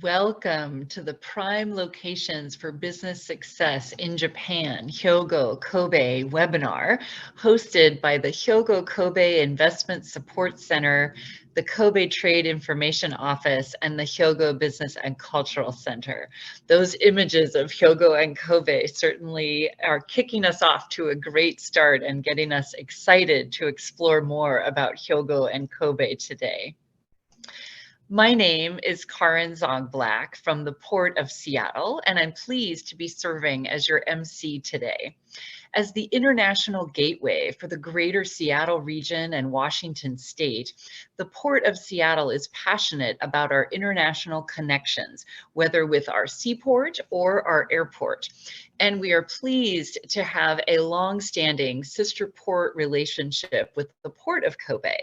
Welcome to the prime locations for business success in Japan, Hyogo-Kobe webinar, hosted by the Hyogo-Kobe Investment Support Center, the Kobe Trade Information Office, and the Hyogo Business and Cultural Center. Those images of Hyogo and Kobe certainly are kicking us off to a great start and getting us excited to explore more about Hyogo and Kobe today. My name is Karen Zog-Black from the Port of Seattle, and I'm pleased to be serving as your MC today. As the international gateway for the greater Seattle region and Washington state, the Port of Seattle is passionate about our international connections, whether with our seaport or our airport. And we are pleased to have a long-standing sister port relationship with the Port of Kobe,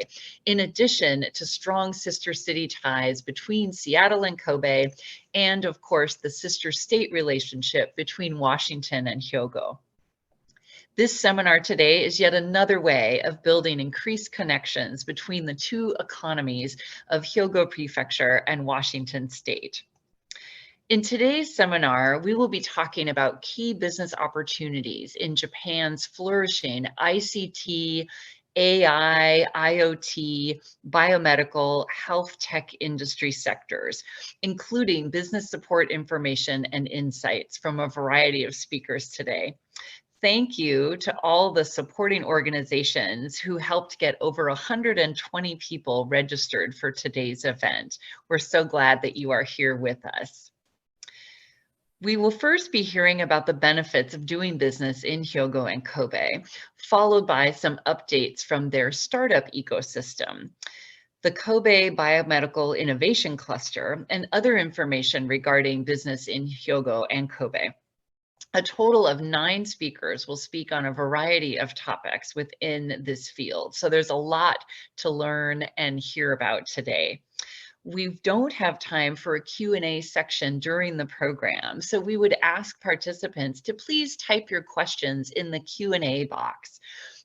in addition to strong sister city ties between Seattle and Kobe, and of course, the sister state relationship between Washington and Hyogo. This seminar today is yet another way of building increased connections between the two economies of Hyogo Prefecture and Washington State. In today's seminar, we will be talking about key business opportunities in Japan's flourishing ICT, AI, IoT, biomedical, health tech industry sectors, including business support information and insights from a variety of speakers today. Thank you to all the supporting organizations who helped get over 120 people registered for today's event. We're so glad that you are here with us. We will first be hearing about the benefits of doing business in Hyogo and Kobe, followed by some updates from their startup ecosystem, the Kobe Biomedical Innovation Cluster, and other information regarding business in Hyogo and Kobe. A total of 9 speakers will speak on a variety of topics within this field. So there's a lot to learn and hear about today. We don't have time for a Q&A section during the program, so we would ask participants to please type your questions in the Q&A box.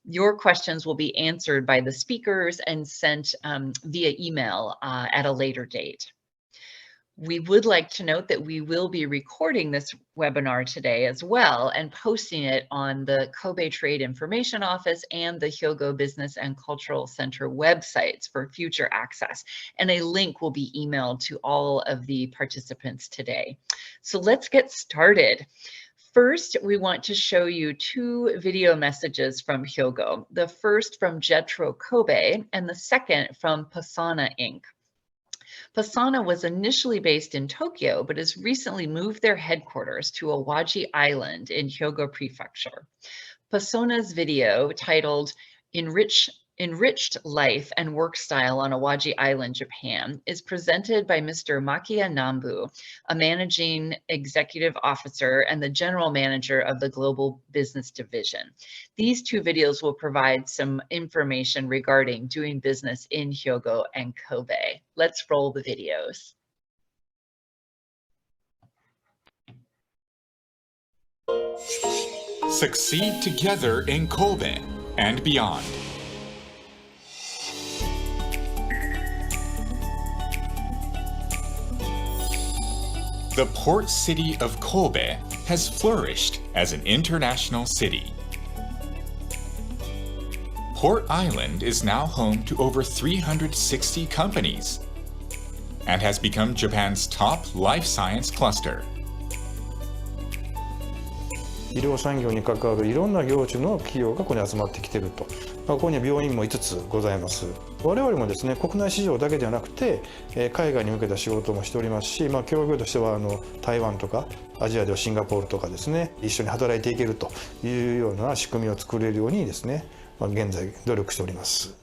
Your questions will be answered by the speakers and sent via email at a later date. We would like to note that we will be recording this webinar today as well and posting it on the Kobe Trade Information Office and the Hyogo Business and Cultural Center websites for future access. And a link will be emailed to all of the participants today. So let's get started. First, we want to show you 2 video messages from Hyogo. The first from Jetro Kobe and the second from Pasana Inc. Pasana was initially based in Tokyo, but has recently moved their headquarters to Awaji Island in Hyogo Prefecture. Pasana's video, titled Enriched Life and Work Style on Awaji Island, Japan, is presented by Mr. Makia Nambu, a managing executive officer and the general manager of the Global Business Division. These 2 videos will provide some information regarding doing business in Hyogo and Kobe. Let's roll the videos. Succeed together in Kobe and beyond. The port city of Kobe has flourished as an international city. Port Island is now home to over 360 companies and has become Japan's top life science cluster. 医療産業に関わるいろんな業種の企業がここに集まってきていると。ここには病院も5つございます。我々もですね、国内市場だけではなくて、海外に向けた仕事もしておりますし、協業としては台湾とかアジアではシンガポールとかですね、一緒に働いていけるというような仕組みを作れるようにですね、現在努力しております。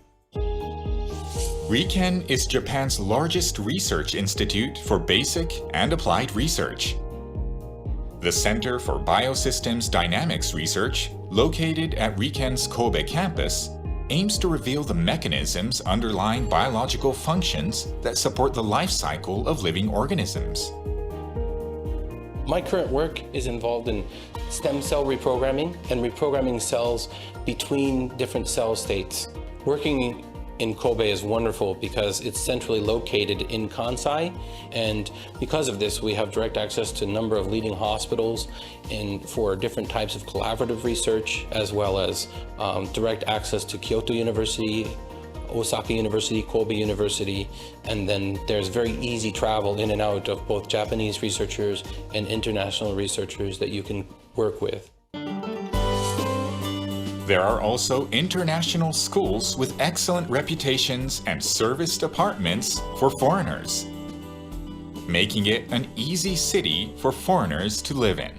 RIKEN is Japan's largest research institute for basic and applied research. The Center for Biosystems Dynamics Research, located at RIKEN's Kobe campus, aims to reveal the mechanisms underlying biological functions that support the life cycle of living organisms. My current work is involved in stem cell reprogramming and reprogramming cells between different cell states. Working in Kobe is wonderful because it's centrally located in Kansai, and because of this we have direct access to a number of leading hospitals for different types of collaborative research, as well as direct access to Kyoto University, Osaka University, Kobe University, and then there's very easy travel in and out of both Japanese researchers and international researchers that you can work with. There are also international schools with excellent reputations and service departments for foreigners, making it an easy city for foreigners to live in.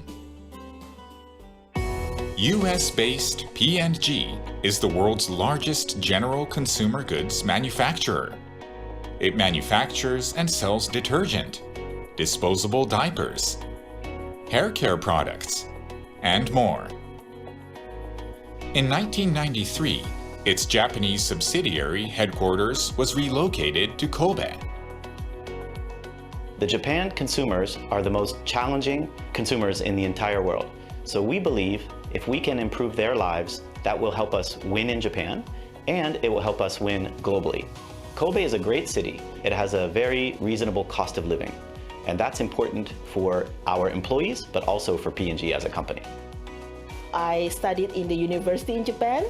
US-based P&G is the world's largest general consumer goods manufacturer. It manufactures and sells detergent, disposable diapers, hair care products, and more. In 1993, its Japanese subsidiary headquarters was relocated to Kobe. The Japan consumers are the most challenging consumers in the entire world. So we believe if we can improve their lives, that will help us win in Japan, and it will help us win globally. Kobe is a great city. It has a very reasonable cost of living, and that's important for our employees, but also for P&G as a company. I studied in the university in Japan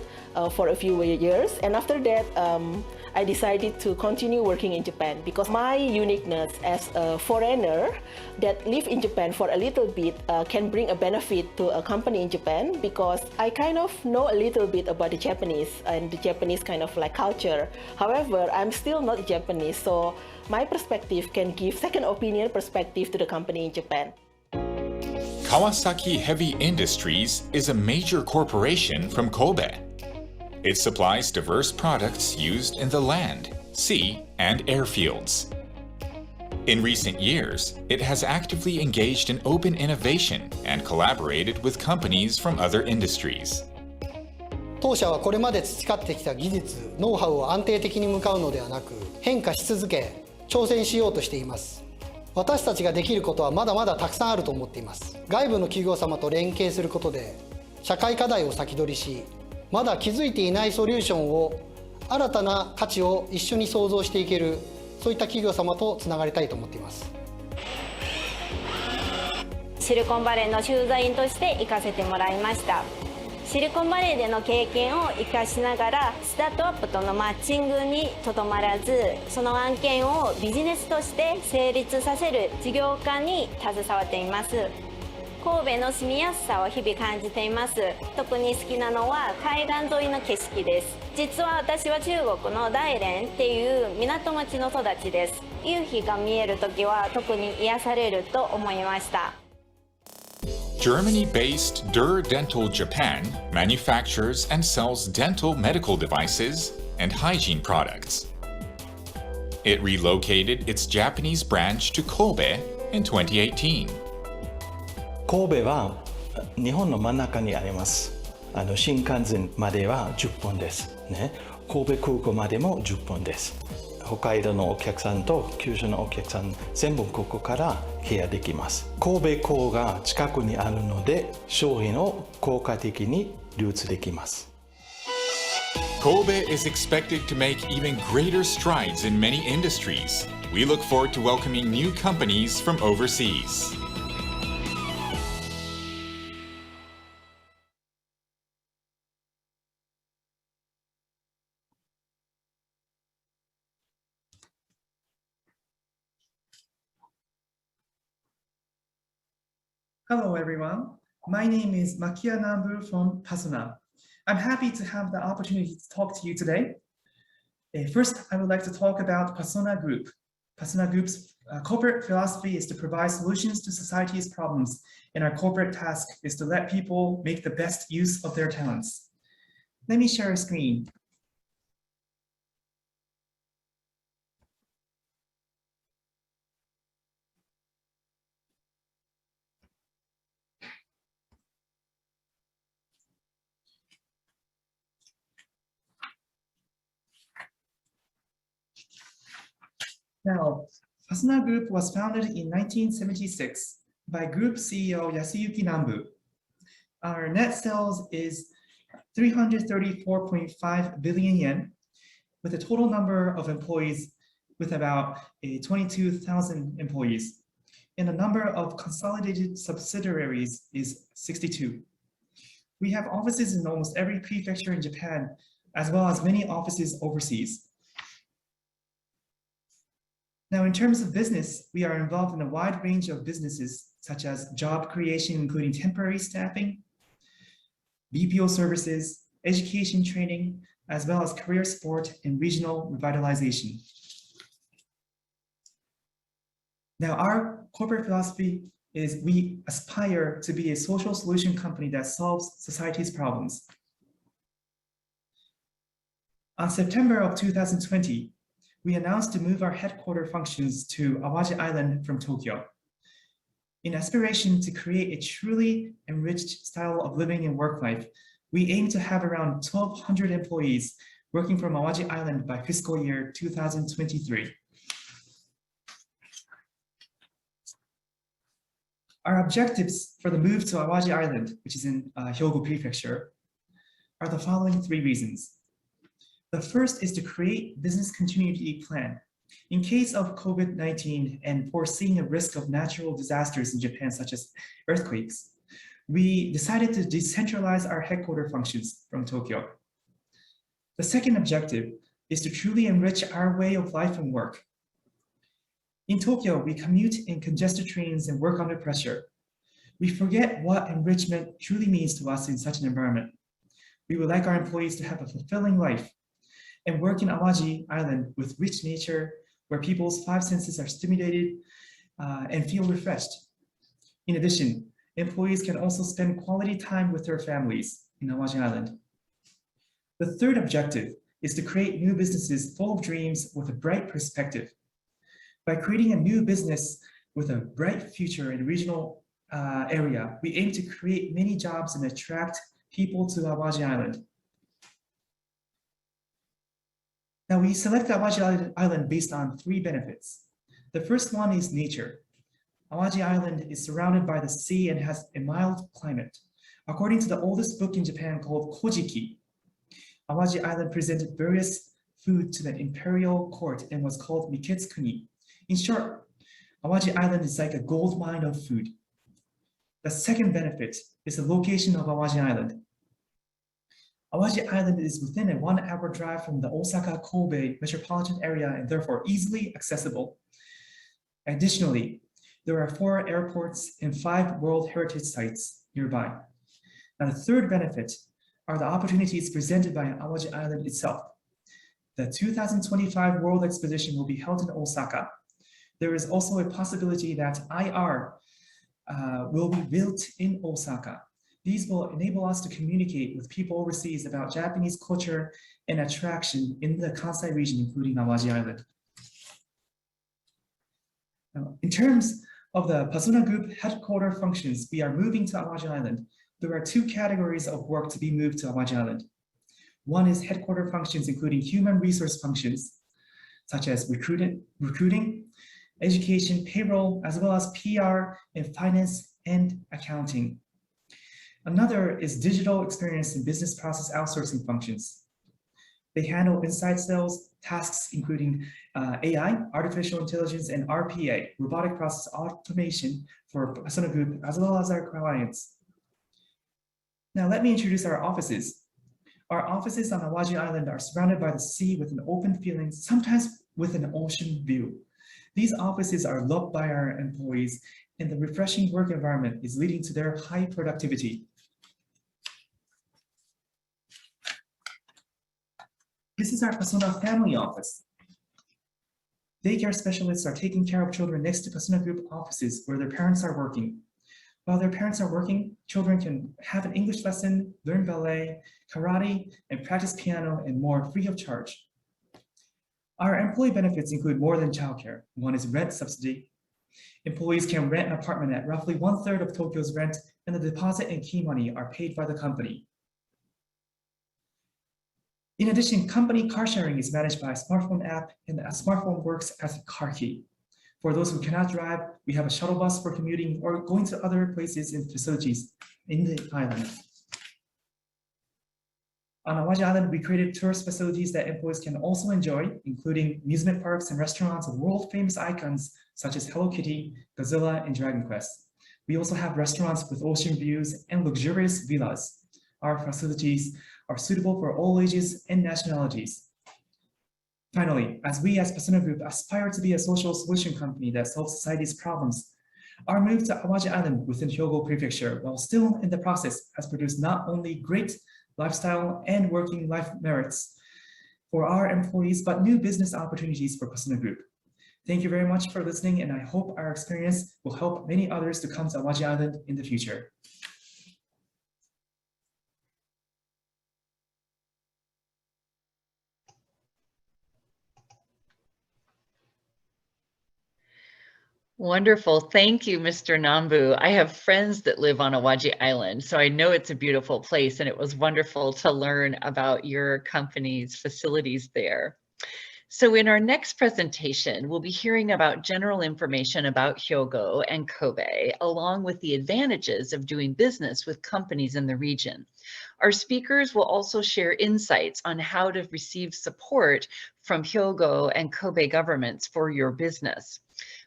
for a few years, and after that I decided to continue working in Japan because my uniqueness as a foreigner that live in Japan for a little bit can bring a benefit to a company in Japan, because I kind of know a little bit about the Japanese and the Japanese kind of like culture. However, I'm still not Japanese, so my perspective can give second opinion perspective to the company in Japan. Kawasaki Heavy Industries is a major corporation from Kobe. It supplies diverse products used in the land, sea, and airfields. In recent years, it has actively engaged in open innovation and collaborated with companies from other industries. 当社はこれまで培ってきた技術、ノウハウを安定的に向かうのではなく、変化し続け、挑戦しようとしています。私たちができることはまだまだたくさんあると思っています。外部の企業様と連携することで、社会課題を先取りし、まだ気づいていないソリューションを、新たな価値を一緒に創造していける、そういった企業様とつながりたいと思っています。シリコンバレーの駐在員として行かせてもらいました。シリコンバレーでの経験を生かしながらスタートアップとのマッチングにとどまらず、その案件をビジネスとして成立させる事業化に携わっています。神戸の住みやすさを日々感じています。特に好きなのは海岸沿いの景色です。実は私は中国の大連っていう港町の育ちです。夕日が見える時は特に癒されると思いました。Germany-based Dental Japan manufactures and sells dental medical devices and hygiene products. It relocated its Japanese branch to Kobe in 2018. 神戸は日本の真ん中にあります。新幹線までは10分です、ね。神戸空港までも10分です。北海道のお客さんと九州のお客さん全部ここからケアできます。神戸港が近くにあるので商品を効果的に流通できます。Kobe is expected to make even greater strides in many industries. We look forward to welcoming new companies from overseas. Hello everyone, my name is Makia Nambu from Pasuna. I'm happy to have the opportunity to talk to you today. First, I would like to talk about Pasuna Group. Pasuna Group's corporate philosophy is to provide solutions to society's problems, and our corporate task is to let people make the best use of their talents. Let me share a screen. Now, Pasuna Group was founded in 1976 by Group CEO Yasuyuki Nambu. Our net sales is 334.5 billion yen, with a total number of employees with about 22,000 employees. And the number of consolidated subsidiaries is 62. We have offices in almost every prefecture in Japan, as well as many offices overseas. Now, in terms of business, we are involved in a wide range of businesses, such as job creation, including temporary staffing, BPO services, education training, as well as career support and regional revitalization. Now, our corporate philosophy is we aspire to be a social solution company that solves society's problems. On September of 2020, we announced to move our headquarters functions to Awaji Island from Tokyo. In aspiration to create a truly enriched style of living and work life, we aim to have around 1,200 employees working from Awaji Island by fiscal year 2023. Our objectives for the move to Awaji Island, which is in Hyogo Prefecture, are the following 3 reasons. The first is to create business continuity plan. In case of COVID-19 and foreseeing a risk of natural disasters in Japan, such as earthquakes, we decided to decentralize our headquarters functions from Tokyo. The second objective is to truly enrich our way of life and work. In Tokyo, we commute in congested trains and work under pressure. We forget what enrichment truly means to us in such an environment. We would like our employees to have a fulfilling life and work in Awaji Island with rich nature, where people's 5 senses are stimulated and feel refreshed. In addition, employees can also spend quality time with their families in Awaji Island. The third objective is to create new businesses full of dreams with a bright perspective. By creating a new business with a bright future in a regional area, we aim to create many jobs and attract people to Awaji Island. Now, we select Awaji Island based on 3 benefits. The first one is nature. Awaji Island is surrounded by the sea and has a mild climate. According to the oldest book in Japan called Kojiki, Awaji Island presented various food to the imperial court and was called Miketsukuni. In short, Awaji Island is like a gold mine of food. The second benefit is the location of Awaji Island. Awaji Island is within a 1-hour drive from the Osaka-Kobe metropolitan area and therefore easily accessible. Additionally, there are 4 airports and 5 World Heritage Sites nearby. Now, the third benefit are the opportunities presented by Awaji Island itself. The 2025 World Exposition will be held in Osaka. There is also a possibility that IR will be built in Osaka. These will enable us to communicate with people overseas about Japanese culture and attraction in the Kansai region, including Awaji Island. Now, in terms of the Persona Group headquarters functions, we are moving to Awaji Island. There are 2 categories of work to be moved to Awaji Island. One is headquarters functions, including human resource functions, such as recruiting, education, payroll, as well as PR and finance and accounting. Another is digital experience and business process outsourcing functions. They handle inside sales tasks, including AI, artificial intelligence, and RPA, robotic process automation for Persona Group, as well as our clients. Now, let me introduce our offices. Our offices on Awaji Island are surrounded by the sea with an open feeling, sometimes with an ocean view. These offices are loved by our employees, and the refreshing work environment is leading to their high productivity. This is our Persona family office. Daycare specialists are taking care of children next to Persona Group offices where their parents are working. While their parents are working, children can have an English lesson, learn ballet, karate, and practice piano and more free of charge. Our employee benefits include more than childcare. One is rent subsidy. Employees can rent an apartment at roughly 1/3 of Tokyo's rent, and the deposit and key money are paid by the company. In addition, company car sharing is managed by a smartphone app, and the smartphone works as a car key. For those who cannot drive, we have a shuttle bus for commuting or going to other places and facilities in the island. On Awaji Island, we created tourist facilities that employees can also enjoy, including amusement parks and restaurants of world-famous icons such as Hello Kitty, Godzilla, and Dragon Quest. We also have restaurants with ocean views and luxurious villas. Our facilities are suitable for all ages and nationalities. Finally, as we as Persona Group aspire to be a social solution company that solves society's problems, our move to Awaji Island within Hyogo Prefecture, while still in the process, has produced not only great lifestyle and working life merits for our employees, but new business opportunities for Persona Group. Thank you very much for listening, and I hope our experience will help many others to come to Awaji Island in the future. Wonderful. Thank you, Mr. Nambu. I have friends that live on Awaji Island, so I know it's a beautiful place, and it was wonderful to learn about your company's facilities there. So in our next presentation, we'll be hearing about general information about Hyogo and Kobe, along with the advantages of doing business with companies in the region. Our speakers will also share insights on how to receive support from Hyogo and Kobe governments for your business.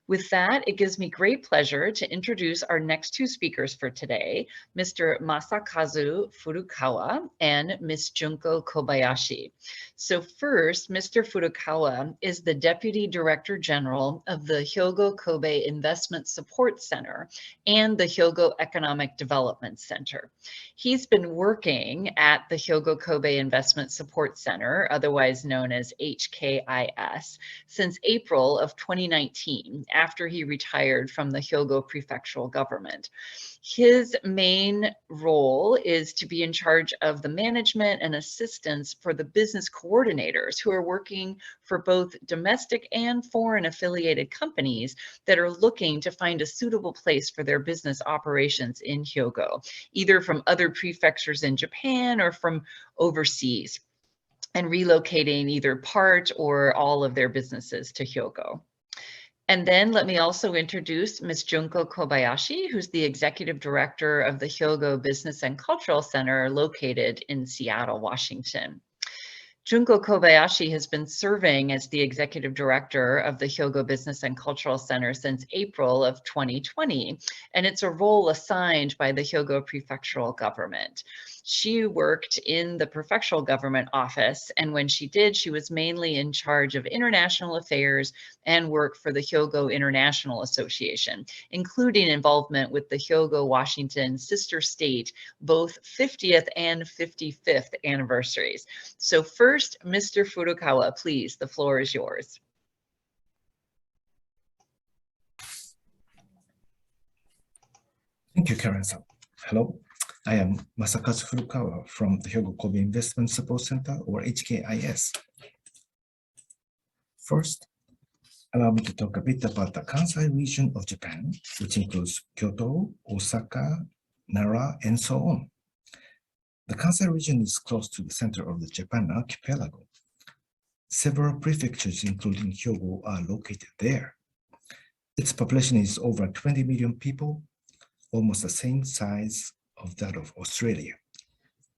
With that, it gives me great pleasure to introduce our next two speakers for today, Mr. Masakazu Furukawa and Ms. Junko Kobayashi. So first, Mr. Furukawa is the Deputy Director General of the Hyogo-Kobe Investment Support Center and the Hyogo Economic Development Center. He's been working at the Hyogo-Kobe Investment Support Center, otherwise known as HKIS, since April of 2019, after he retired from the Hyogo prefectural government. His main role is to be in charge of the management and assistance for the business coordinators who are working for both domestic and foreign affiliated companies that are looking to find a suitable place for their business operations in Hyogo, either from other prefectures in Japan or from overseas, and relocating either part or all of their businesses to Hyogo. And then let me also introduce Ms. Junko Kobayashi, who's the Executive Director of the Hyogo Business and Cultural Center located in Seattle, Washington. Junko Kobayashi has been serving as the Executive Director of the Hyogo Business and Cultural Center since April of 2020, and it's a role assigned by the Hyogo prefectural government. She worked in the prefectural government office, and when she did, she was mainly in charge of international affairs and work for the Hyogo International Association, including involvement with the Hyogo Washington sister state, both 50th and 55th anniversaries. So first, Mr. Furukawa, please, the floor is yours. Thank you, Karen-san. Hello, I am Masakazu Furukawa from the Hyogo-Kobe Investment Support Center, or HKIS. First, allow me to talk a bit about the Kansai region of Japan, which includes Kyoto, Osaka, Nara, and so on. The Kansai region is close to the center of the Japan archipelago. Several prefectures, including Hyogo, are located there. Its population is over 20 million people, almost the same size of that of Australia,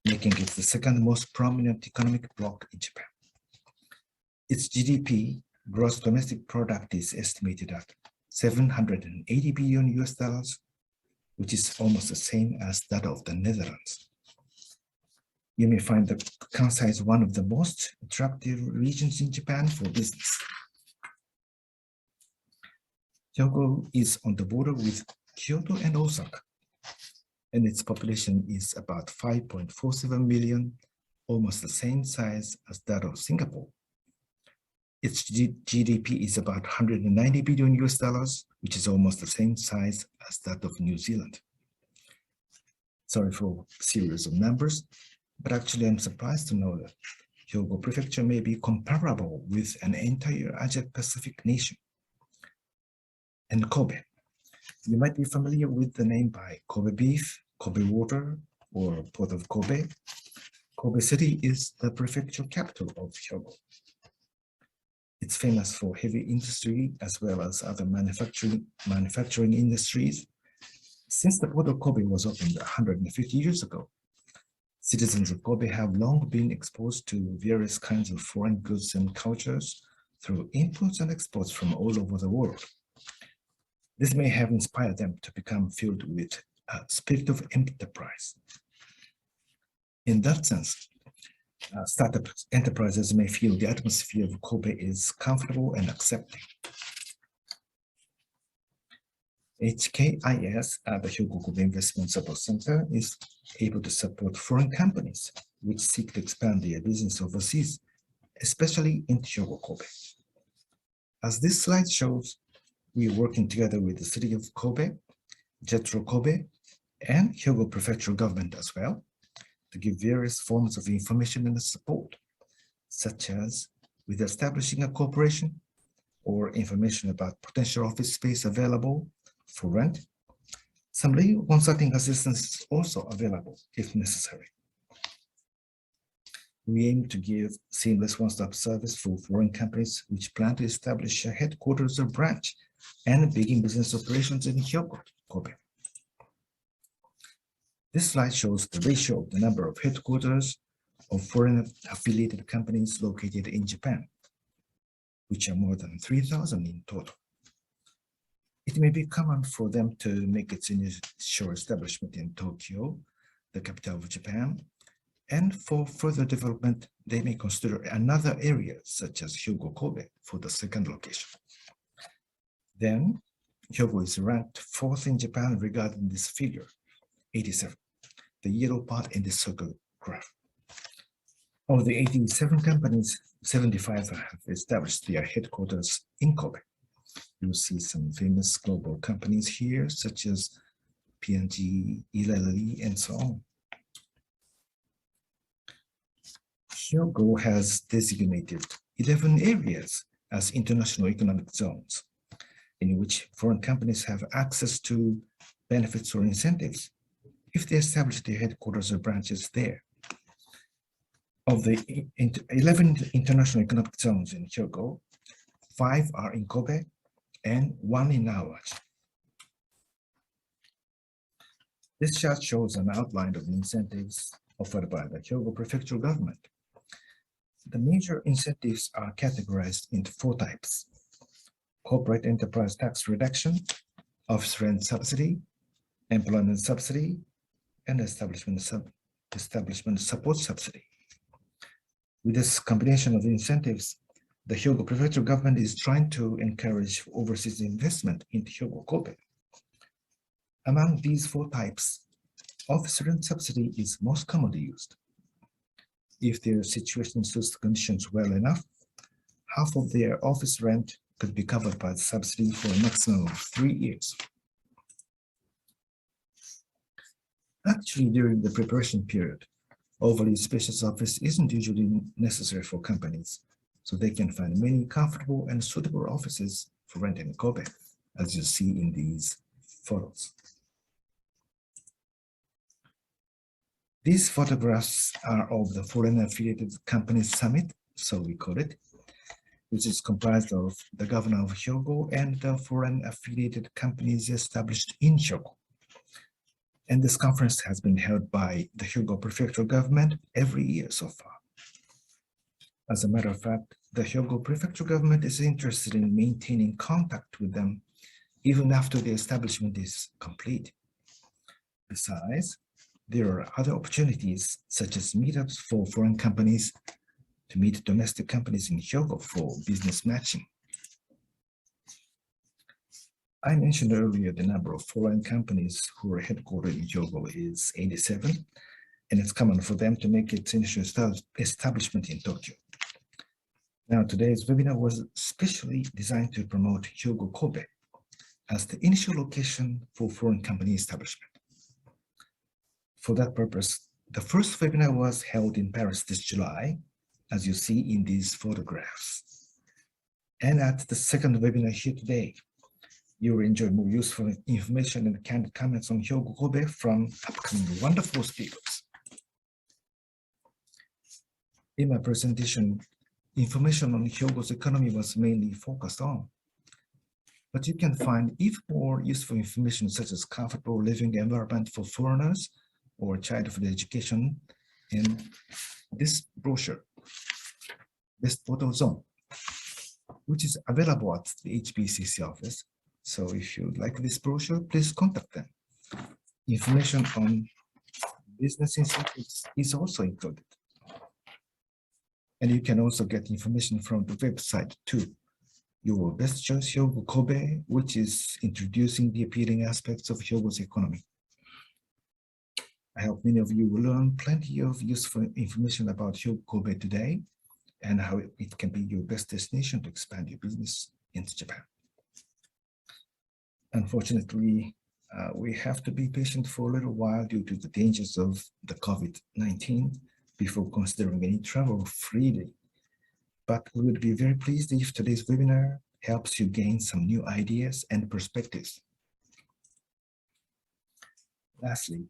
making it the second most prominent economic bloc in Japan. Its GDP, gross domestic product, is estimated at $780 billion, which is almost the same as that of the Netherlands. You may find that Kansai is one of the most attractive regions in Japan for business. Hyogo is on the border with Kyoto and Osaka, and its population is about 5.47 million, almost the same size as that of Singapore. Its GDP is about $190 billion, which is almost the same size as that of New Zealand. Sorry for a series of numbers, but actually I'm surprised to know that Hyogo Prefecture may be comparable with an entire Asia-Pacific nation. And Kobe. You might be familiar with the name by Kobe beef, Kobe water, or Port of Kobe. Kobe City is the prefecture capital of Hyogo. It's famous for heavy industry as well as other manufacturing industries. Since the Port of Kobe was opened 150 years ago, Citizens of Kobe have long been exposed to various kinds of foreign goods and cultures through imports and exports from all over the world. This may have inspired them to become filled with a spirit of enterprise. In that sense, startup enterprises may feel the atmosphere of Kobe is comfortable and accepting. HKIS, the Hyogo-Kobe Investment Support Center, is able to support foreign companies which seek to expand their business overseas, especially in Hyogo-Kobe. As this slide shows, we are working together with the city of Kobe, JETRO Kobe, and Hyogo Prefectural Government as well, to give various forms of information and support, such as with establishing a corporation or information about potential office space available for rent. Some legal consulting assistance is also available if necessary. We aim to give seamless one-stop service for foreign companies which plan to establish a headquarters or branch and begin business operations in Hyogo-Kobe. This slide shows the ratio of the number of headquarters of foreign affiliated companies located in Japan, which are more than 3,000 in total. It may be common for them to make its initial establishment in Tokyo, the capital of Japan, and for further development, they may consider another area such as Hyogo-Kobe for the second location. Then, Hyogo is ranked 4th in Japan regarding this figure, 87, the yellow part in this circle graph. Of the 87 companies, 75 have established their headquarters in Kobe. You'll see some famous global companies here, such as P&G, Eli Lilly, and so on. Hyogo has designated 11 areas as international economic zones, in which foreign companies have access to benefits or incentives if they establish their headquarters or branches there. Of the 11 international economic zones in Hyogo, 5 are in Kobe and 1 in Awaji. This chart shows an outline of the incentives offered by the Hyogo Prefectural Government. The major incentives are categorized into 4 types: corporate enterprise tax reduction, office rent subsidy, employment subsidy, and establishment support subsidy. With this combination of incentives, the Hyogo Prefectural Government is trying to encourage overseas investment into Hyogo-Kobe. Among these 4 types, office rent subsidy is most commonly used. If their situation suits the conditions well enough, half of their office rent could be covered by the subsidy for a maximum of 3 years. Actually, during the preparation period, overly spacious office isn't usually necessary for companies, so they can find many comfortable and suitable offices for rent in Kobe, as you see in these photos. These photographs are of the Foreign Affiliated Companies Summit, so we call it, which is comprised of the governor of Hyogo and the foreign affiliated companies established in Hyogo. And this conference has been held by the Hyogo Prefectural Government every year so far. As a matter of fact, the Hyogo Prefectural Government is interested in maintaining contact with them even after the establishment is complete. Besides, there are other opportunities such as meetups for foreign companies to meet domestic companies in Hyogo for business matching. I mentioned earlier the number of foreign companies who are headquartered in Hyogo is 87, and it's common for them to make its initial establishment in Tokyo. Now, today's webinar was specially designed to promote Hyogo-Kobe as the initial location for foreign company establishment. For that purpose, the first webinar was held in Paris this July, as you see in these photographs. And at the second webinar here today, you will enjoy more useful information and candid comments on Hyogo-Kobe from upcoming wonderful speakers. In my presentation, information on Hyogo's economy was mainly focused on, but you can find even more useful information such as comfortable living environment for foreigners or childhood education in this brochure, this photo zone, which is available at the HBCC office. So if you like this brochure, please contact them. Information on business incentives is also included. And you can also get information from the website too. Your best choice, HyogoKobe, which is introducing the appealing aspects of Hyogo's economy. I hope many of you will learn plenty of useful information about HyogoKobe today and how it can be your best destination to expand your business into Japan. Unfortunately, we have to be patient for a little while due to the dangers of the COVID-19 before considering any travel freely. But we would be very pleased if today's webinar helps you gain some new ideas and perspectives. Lastly,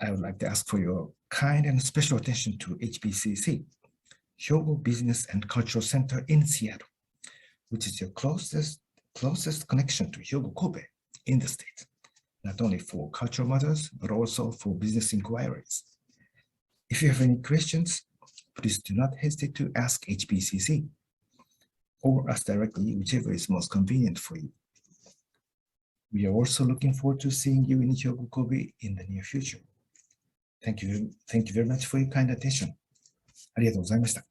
I would like to ask for your kind and special attention to HBCC, Hyogo Business and Cultural Center in Seattle, which is your closest connection to HyogoKobe in the state, not only for cultural matters, but also for business inquiries. If you have any questions, please do not hesitate to ask HBCC or us directly, whichever is most convenient for you. We are also looking forward to seeing you in HyogoKobe in the near future. Thank you very much for your kind attention. ありがとうございました。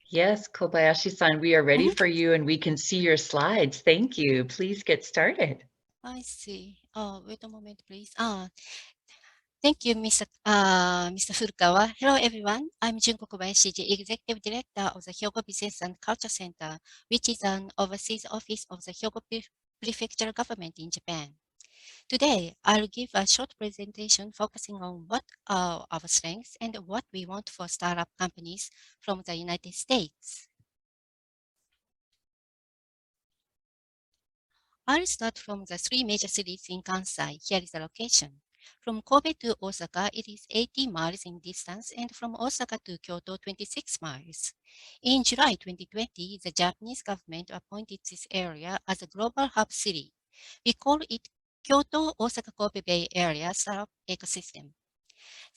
Yes, Kobayashi-san, we are ready for you and we can see your slides. Thank you. Please get started. I see. Wait a moment, please. Thank you, Mr. Furukawa. Hello, everyone. I'm Junko Kobayashi, the Executive Director of the Hyogo Business and Culture Center, which is an overseas office of the Hyogo Prefectural Government in Japan. Today, I'll give a short presentation focusing on what are our strengths and what we want for startup companies from the United States. I'll start from the three major cities in Kansai. Here is the location. From Kobe to Osaka, it is 80 miles in distance, and from Osaka to Kyoto, 26 miles. In July 2020, the Japanese government appointed this area as a global hub city. We call it Kyoto Osaka Kobe Bay Area Startup Ecosystem.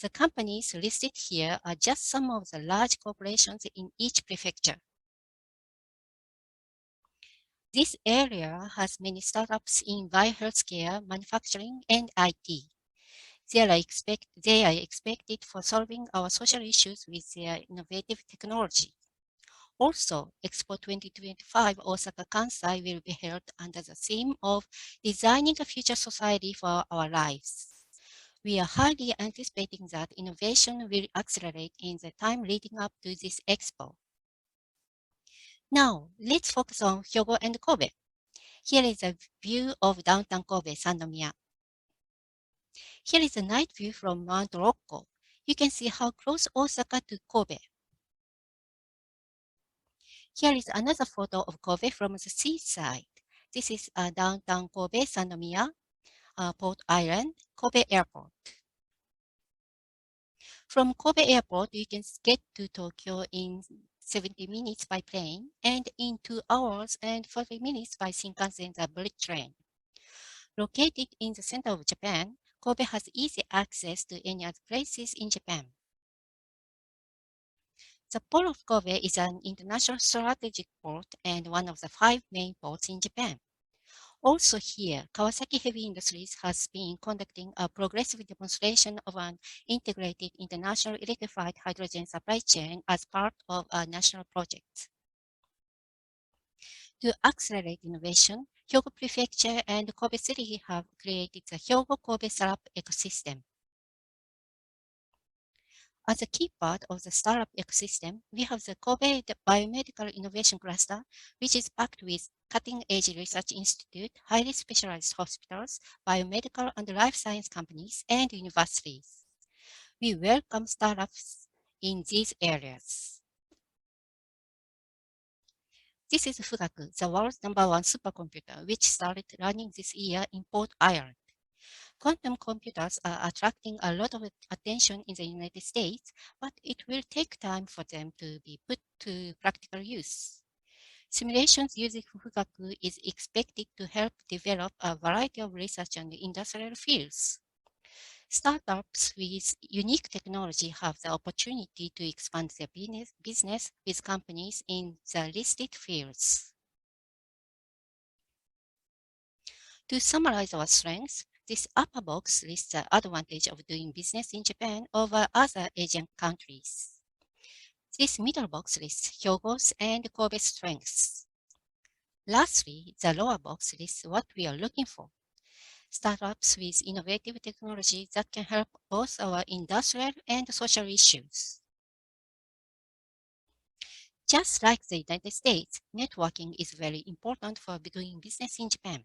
The companies listed here are just some of the large corporations in each prefecture. This area has many startups in biohealthcare, manufacturing, and IT. They are expected for solving our social issues with their innovative technology. Also, Expo 2025 Osaka Kansai will be held under the theme of Designing a Future Society for Our Lives. We are highly anticipating that innovation will accelerate in the time leading up to this expo. Now, let's focus on Hyogo and Kobe. Here is a view of downtown Kobe, Sannomiya. Here is a night view from Mount Rokko. You can see how close Osaka to Kobe. Here is another photo of Kobe from the seaside. This is downtown Kobe, Sannomiya, Port Island, Kobe Airport. From Kobe Airport, you can get to Tokyo in 70 minutes by plane and in 2 hours and 40 minutes by Shinkansen, the bullet train. Located in the center of Japan, Kobe has easy access to any other places in Japan. The port of Kobe is an international strategic port and one of the 5 main ports in Japan. Also here, Kawasaki Heavy Industries has been conducting a progressive demonstration of an integrated international electrified hydrogen supply chain as part of a national project. To accelerate innovation, Hyogo Prefecture and Kobe City have created the Hyogo-Kobe Startup Ecosystem. As a key part of the startup ecosystem, we have the Kobe Biomedical Innovation Cluster, which is packed with cutting-edge research institute, highly specialized hospitals, biomedical and life science companies, and universities. We welcome startups in these areas. This is Fugaku, the world's #1 supercomputer, which started running this year in Port Ireland. Quantum computers are attracting a lot of attention in the United States, but it will take time for them to be put to practical use. Simulations using Fugaku is expected to help develop a variety of research and industrial fields. Startups with unique technology have the opportunity to expand their business with companies in the listed fields. To summarize our strengths, this upper box lists the advantage of doing business in Japan over other Asian countries. This middle box lists Hyogo's and Kobe's strengths. Lastly, the lower box lists what we are looking for. Startups with innovative technology that can help both our industrial and social issues. Just like the United States, networking is very important for doing business in Japan.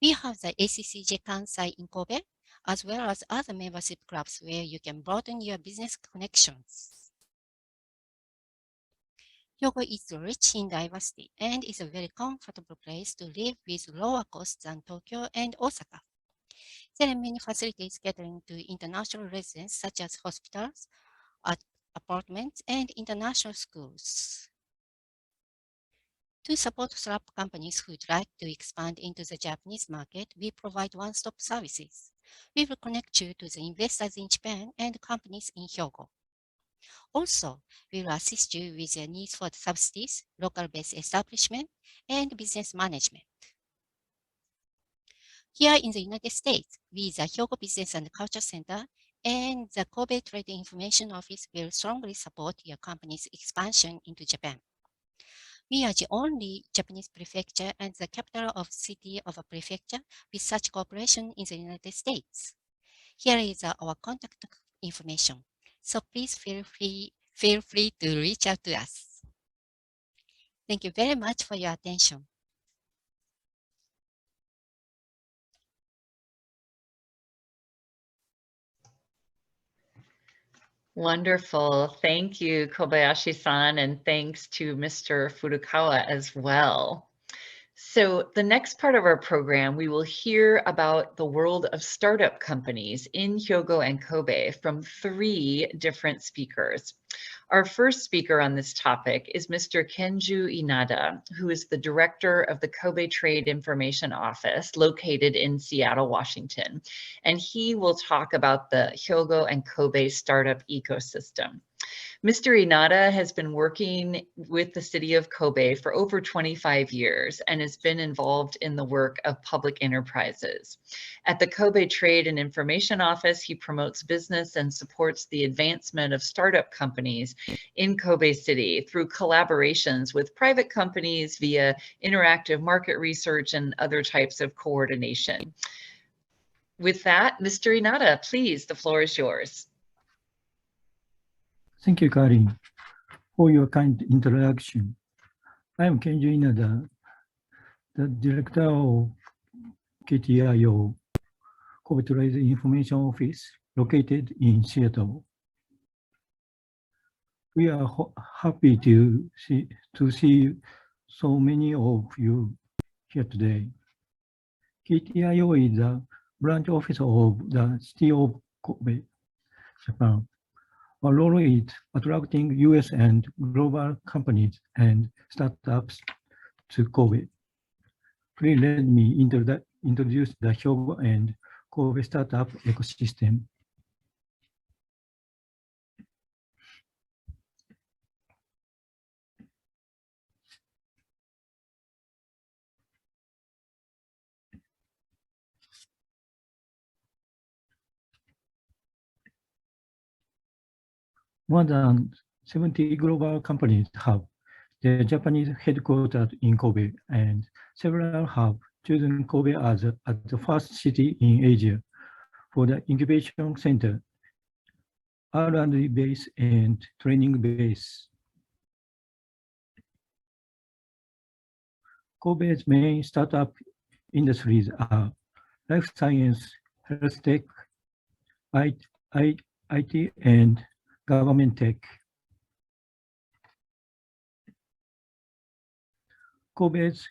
We have the ACCJ Kansai in Kobe, as well as other membership clubs where you can broaden your business connections. Hyogo is rich in diversity and is a very comfortable place to live with lower costs than Tokyo and Osaka. There are many facilities catering to international residents such as hospitals, apartments, and international schools. To support startup companies who would like to expand into the Japanese market, we provide one-stop services. We will connect you to the investors in Japan and companies in Hyogo. Also, we will assist you with your needs for subsidies, local-based establishment, and business management. Here in the United States, we, the Hyogo Business and Culture Center, and the Kobe Trade Information Office will strongly support your company's expansion into Japan. We are the only Japanese prefecture and the capital of city of a prefecture with such cooperation in the United States. Here is our contact information, so please feel free to reach out to us. Thank you very much for your attention. Wonderful. Thank you, Kobayashi-san, and thanks to Mr. Furukawa as well. So the next part of our program, we will hear about the world of startup companies in Hyogo and Kobe from 3 different speakers. Our first speaker on this topic is Mr. Kenju Inada, who is the director of the Kobe Trade Information Office located in Seattle, Washington. And he will talk about the Hyogo and Kobe startup ecosystem. Mr. Inada has been working with the city of Kobe for over 25 years and has been involved in the work of public enterprises. At the Kobe Trade and Information Office, he promotes business and supports the advancement of startup companies in Kobe City through collaborations with private companies via interactive market research and other types of coordination. With that, Mr. Inada, please, the floor is yours. Thank you, Karin, for your kind introduction. I am Kenju Inada, the director of KTIO, Kobe Trade Information Office, located in Seattle. We are happy to see so many of you here today. KTIO is a branch office of the city of Kobe, Japan. Our role is attracting US and global companies and startups to Kobe. Please let me introduce the Hyogo and Kobe startup ecosystem. More than 70 global companies have their Japanese headquarters in Kobe, and several have chosen Kobe as the first city in Asia for the incubation center. R&D base and training base. Kobe's main startup industries are life science, health tech, IT, and government tech. Kobe's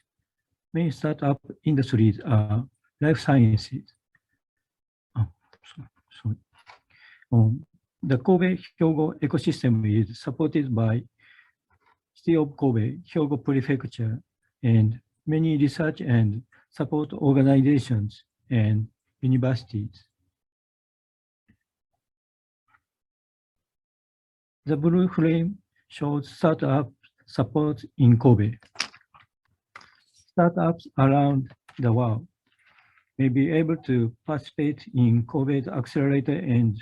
main startup industries are life sciences. The Kobe Hyogo ecosystem is supported by City of Kobe, Hyogo Prefecture, and many research and support organizations and universities. The blue frame shows startup support in Kobe. Startups around the world may be able to participate in Kobe's accelerator and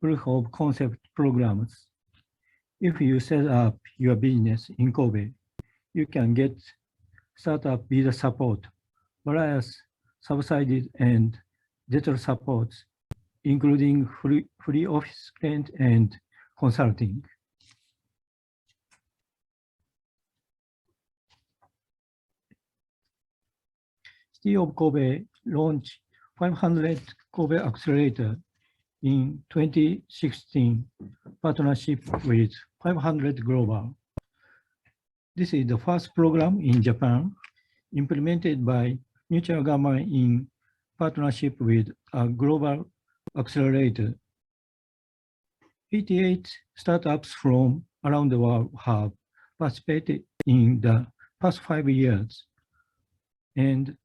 proof of concept programs. If you set up your business in Kobe, you can get startup visa support, various subsidies and digital supports, including free office rent and consulting. City of Kobe launched 500 Kobe Accelerator in 2016, partnership with 500 Global. This is the first program in Japan implemented by mutual government in partnership with a global accelerator. 88 startups from around the world have participated in the past 5 years, and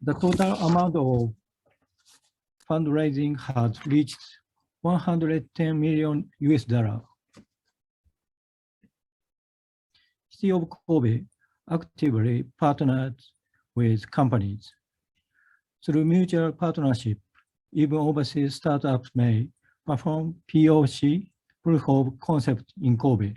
the total amount of fundraising has reached $110 million US. City of Kobe actively partners with companies. Through mutual partnership, even overseas startups may perform POC, proof of concept, in Kobe.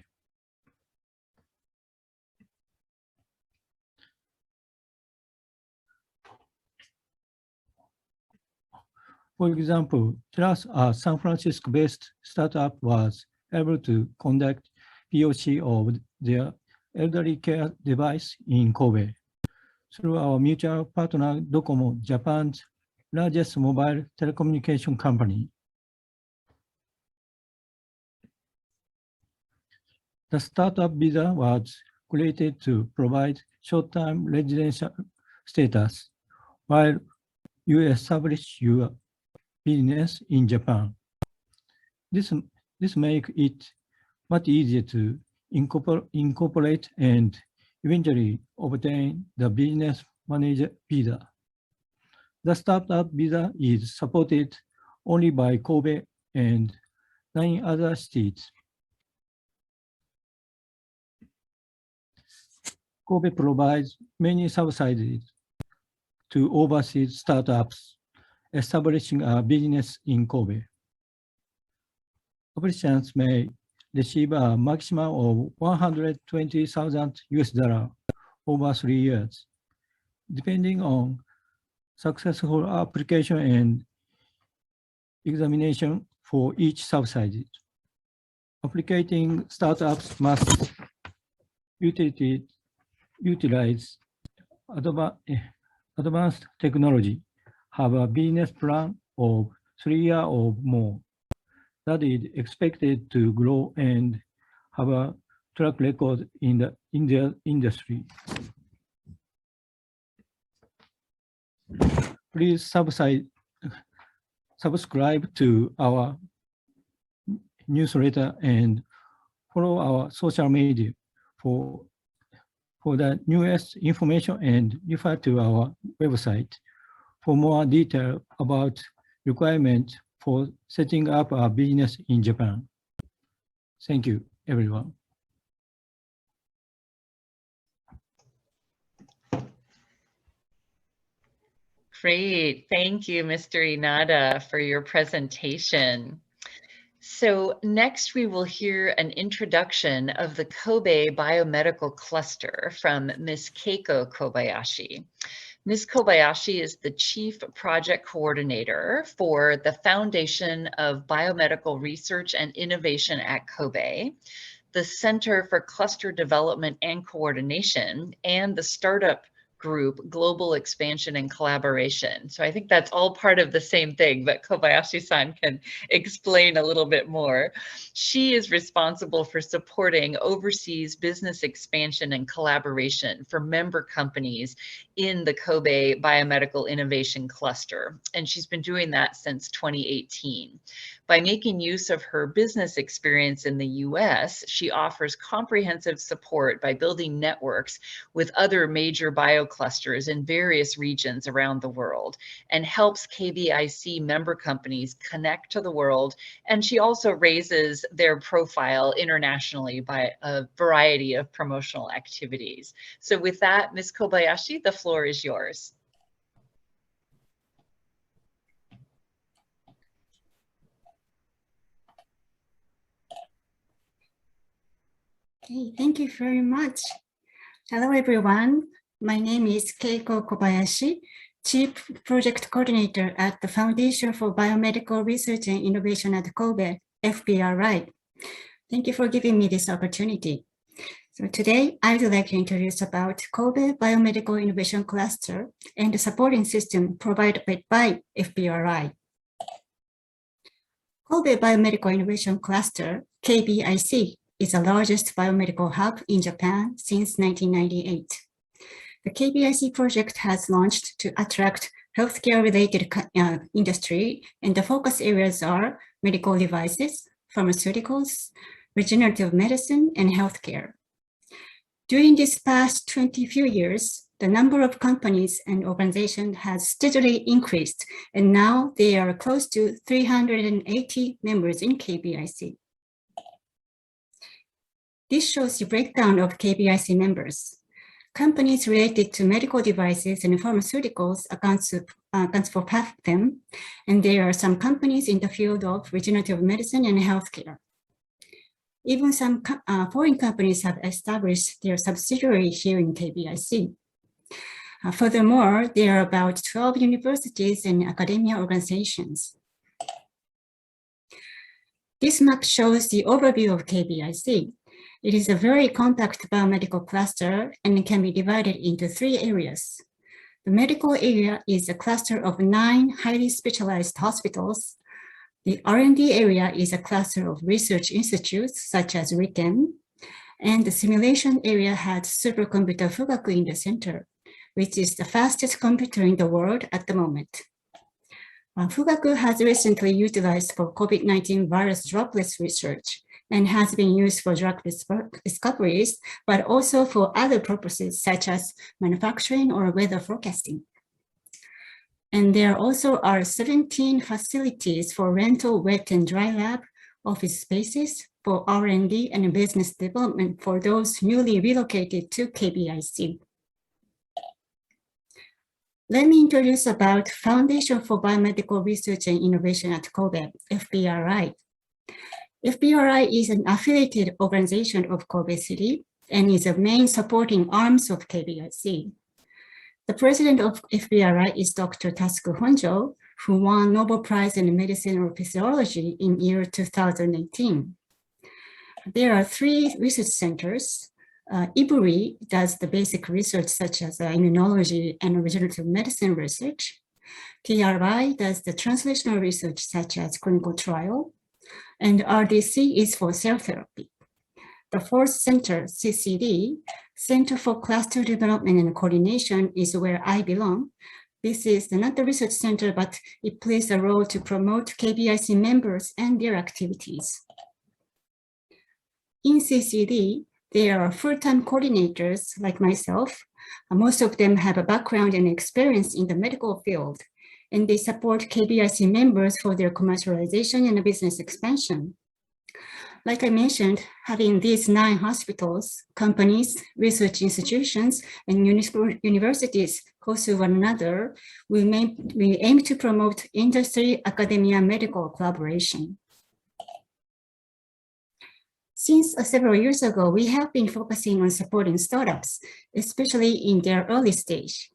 For example, just a San Francisco-based startup was able to conduct POC of their elderly care device in Kobe. Through our mutual partner, Docomo, Japan's largest mobile telecommunication company. The startup visa was created to provide short-term residential status while you establish your business in Japan. This makes it much easier to incorporate and eventually obtain the business manager visa. The startup visa is supported only by Kobe and 9 other cities. Kobe provides many subsidies to overseas startups establishing a business in Kobe. Applicants may receive a maximum of $120,000 over 3 years, depending on successful application and examination for each subsidy. Applying startups must utilize advanced technology, have a business plan of 3 years or more that is expected to grow, and have a track record in the industry. Please subscribe to our newsletter and follow our social media for the newest information, and refer to our website for more detail about requirements for setting up a business in Japan. Thank you, everyone. Great. Thank you, Mr. Inada, for your presentation. So next we will hear an introduction of the Kobe Biomedical Cluster from Ms. Keiko Kobayashi. Ms. Kobayashi is the Chief Project Coordinator for the Foundation of Biomedical Research and Innovation at Kobe, the Center for Cluster Development and Coordination, and the Startup Group Global Expansion and Collaboration. So I think that's all part of the same thing, but Kobayashi-san can explain a little bit more. She is responsible for supporting overseas business expansion and collaboration for member companies in the Kobe Biomedical Innovation Cluster, and she's been doing that since 2018. By making use of her business experience in the US, she offers comprehensive support by building networks with other major bioclusters in various regions around the world and helps KBIC member companies connect to the world. And she also raises their profile internationally by a variety of promotional activities. So with that, Ms. Kobayashi, the floor is yours. Okay, thank you very much. Hello, everyone. My name is Keiko Kobayashi, Chief Project Coordinator at the Foundation for Biomedical Research and Innovation at Kobe, FBRI. Thank you for giving me this opportunity. So today, I would like to introduce about Kobe Biomedical Innovation Cluster and the supporting system provided by FBRI. Kobe Biomedical Innovation Cluster, KBIC, is the largest biomedical hub in Japan since 1998. The KBIC project has launched to attract healthcare-related industry, and the focus areas are medical devices, pharmaceuticals, regenerative medicine, and healthcare. During these past 20 few years, the number of companies and organizations has steadily increased, and now there are close to 380 members in KBIC. This shows the breakdown of KBIC members. Companies related to medical devices and pharmaceuticals accounts for half of them, and there are some companies in the field of regenerative medicine and healthcare. Even some foreign companies have established their subsidiary here in KBIC. Furthermore, there are about 12 universities and academia organizations. This map shows the overview of KBIC. It is a very compact biomedical cluster and can be divided into 3 areas. The medical area is a cluster of 9 highly specialized hospitals. The R&D area is a cluster of research institutes such as RIKEN, and the simulation area has supercomputer Fugaku in the center, which is the fastest computer in the world at the moment. Fugaku has recently utilized for COVID-19 virus droplets research and has been used for drug discoveries, but also for other purposes such as manufacturing or weather forecasting. And there also are 17 facilities for rental, wet and dry lab, office spaces for R&D and business development for those newly relocated to KBIC. Let me introduce about Foundation for Biomedical Research and Innovation at Kobe, FBRI. FBRI is an affiliated organization of Kobe City and is the main supporting arms of KBIC. The president of FBRI is Dr. Tasuku Honjo, who won Nobel Prize in Medicine or Physiology in year 2018. There are 3 research centers. IBURI does the basic research such as immunology and regenerative medicine research. TRI does the translational research such as clinical trial. And RDC is for cell therapy. The 4th center, CCD, Center for Cluster Development and Coordination, is where I belong. This is not the research center, but it plays a role to promote KBIC members and their activities. In CCD, there are full-time coordinators like myself. Most of them have a background and experience in the medical field, and they support KBIC members for their commercialization and business expansion. Like I mentioned, having these 9 hospitals, companies, research institutions, and universities close to one another, we aim to promote industry, academia, medical collaboration. Since several years ago, we have been focusing on supporting startups, especially in their early stage.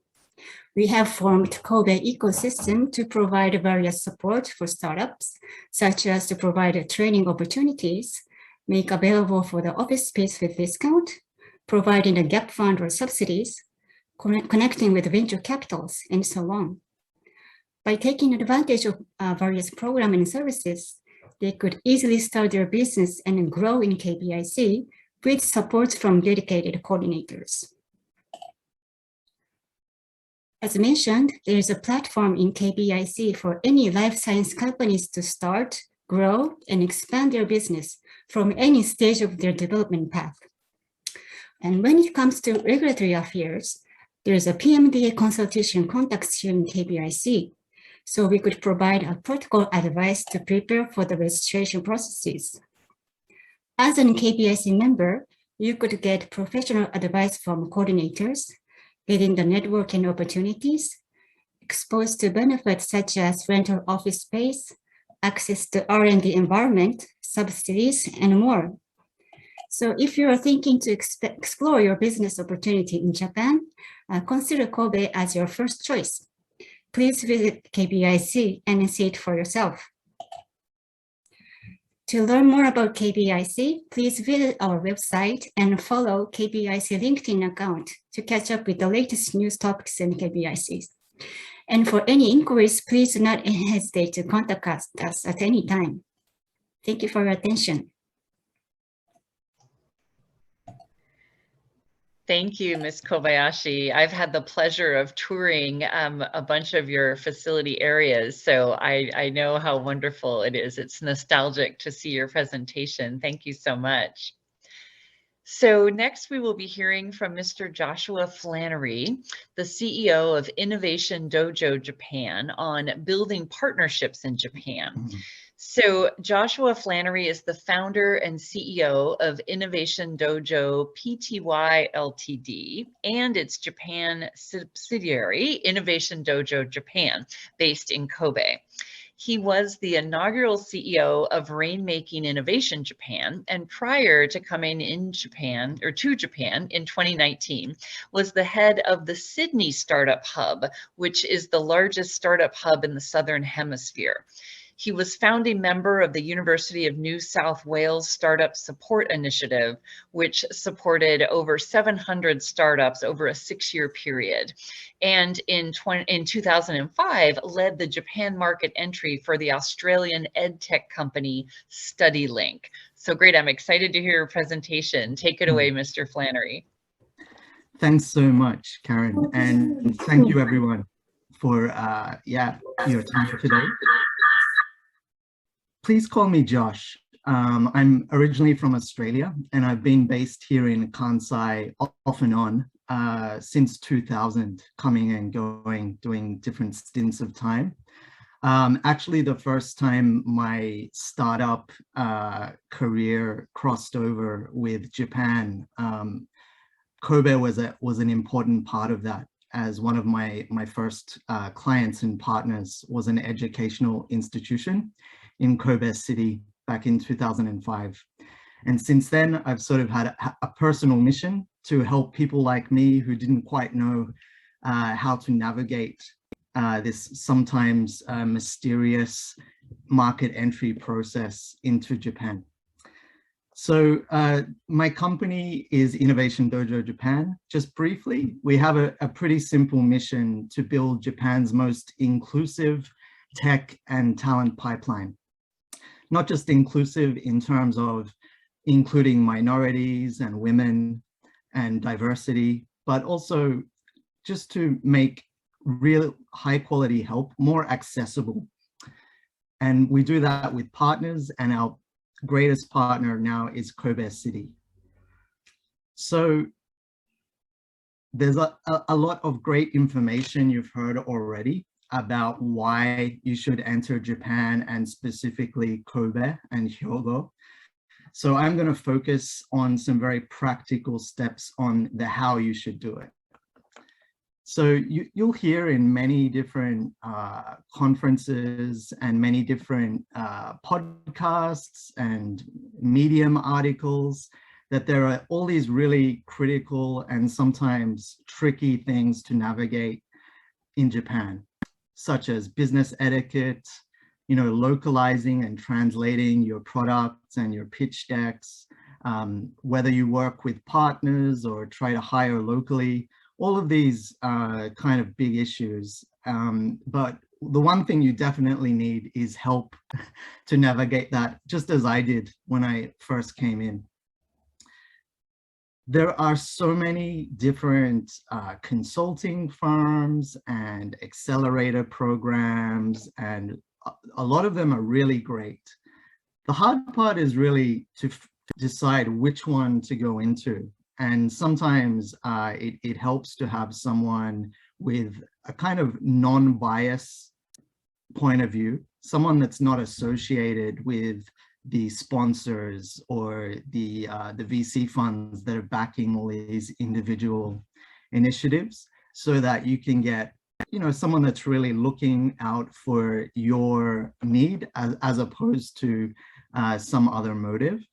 We have formed Kobe ecosystem to provide various support for startups, such as to provide training opportunities, make available for the office space with discount, providing a gap fund or subsidies, connecting with venture capitals, and so on. By taking advantage of various programming services, they could easily start their business and grow in KBIC with support from dedicated coordinators. As mentioned, there is a platform in KBIC for any life science companies to start, grow, and expand their business from any stage of their development path. And when it comes to regulatory affairs, there is a PMDA consultation contacts here in KBIC, so we could provide a protocol advice to prepare for the registration processes. As an KBIC member, you could get professional advice from coordinators, getting the network and opportunities, exposed to benefits such as rental office space, access to R&D environment, subsidies, and more. So if you are thinking to explore your business opportunity in Japan, consider Kobe as your first choice. Please visit KBIC and see it for yourself. To learn more about KBIC, please visit our website and follow KBIC LinkedIn account to catch up with the latest news topics in KBIC. And for any inquiries, please do not hesitate to contact us at any time. Thank you for your attention. Thank you, Ms. Kobayashi. I've had the pleasure of touring a bunch of your facility areas, so I know how wonderful it is. It's nostalgic to see your presentation. Thank you so much. So next we will be hearing from Mr. Joshua Flannery, the CEO of Innovation Dojo Japan, on building partnerships in Japan. So Joshua Flannery is the founder and CEO of Innovation Dojo Pty Ltd and its Japan subsidiary, Innovation Dojo Japan, based in Kobe. He was the inaugural CEO of Rainmaking Innovation Japan, and prior to coming to Japan in 2019, was the head of the Sydney Startup Hub, which is the largest startup hub in the Southern Hemisphere. He was founding member of the University of New South Wales Startup Support Initiative, which supported over 700 startups over a 6-year period. And in 2005, led the Japan market entry for the Australian edtech company StudyLink. So great, I'm excited to hear your presentation. Take it away, Mr. Flannery. Thanks so much, Karen. And thank you everyone for your time today. Please call me Josh. I'm originally from Australia, and I've been based here in Kansai off and on since 2000, coming and going, doing different stints of time. Actually, the first time my startup career crossed over with Japan, Kobe was an important part of that, as one of my first clients and partners was an educational institution in Kobe City back in 2005. And since then, I've sort of had a personal mission to help people like me who didn't quite know how to navigate this sometimes mysterious market entry process into Japan. So my company is Innovation Dojo Japan. Just briefly, we have a pretty simple mission to build Japan's most inclusive tech and talent pipeline. Not just inclusive in terms of including minorities and women and diversity, but also just to make real high quality help more accessible. And we do that with partners, and our greatest partner now is Kobe City. So there's a lot of great information you've heard already about why you should enter Japan, and specifically Kobe and Hyogo. So I'm going to focus on some very practical steps on the how you should do it. So you'll hear in many different conferences and many different podcasts and Medium articles that there are all these really critical and sometimes tricky things to navigate in Japan, such as business etiquette, you know, localizing and translating your products and your pitch decks, whether you work with partners or try to hire locally, all of these kind of big issues. But the one thing you definitely need is help to navigate that, just as I did when I first came in. There are so many different consulting firms and accelerator programs, and a lot of them are really great. The hard part is really to decide which one to go into. And sometimes it helps to have someone with a kind of non-bias point of view, someone that's not associated with the sponsors or the VC funds that are backing all these individual initiatives, so that you can get, you know, someone that's really looking out for your need as opposed to some other motive.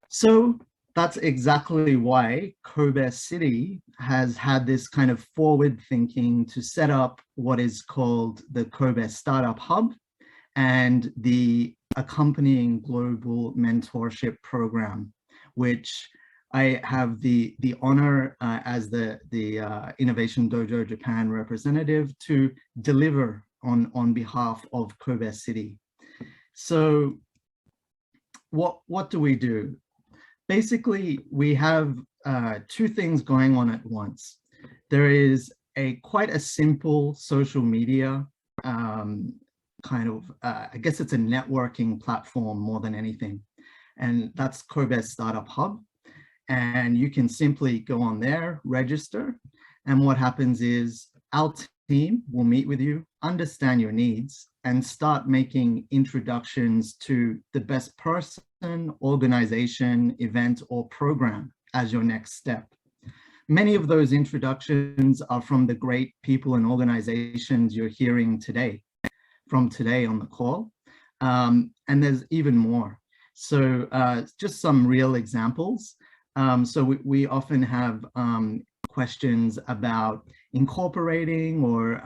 So that's exactly why Kobe City has had this kind of forward thinking to set up what is called the Kobe Startup Hub and the accompanying global mentorship program, which I have the honor as the Innovation Dojo Japan representative to deliver on behalf of Kobe City. So what do we do? Basically, we have two things going on at once. There is quite a simple social media kind of, I guess it's a networking platform more than anything. And that's Kobe Startup Hub. And you can simply go on there, register. And what happens is our team will meet with you, understand your needs, and start making introductions to the best person, organization, event, or program as your next step. Many of those introductions are from the great people and organizations you're hearing today, from today on the call. And there's even more. So just some real examples. So we often have questions about incorporating or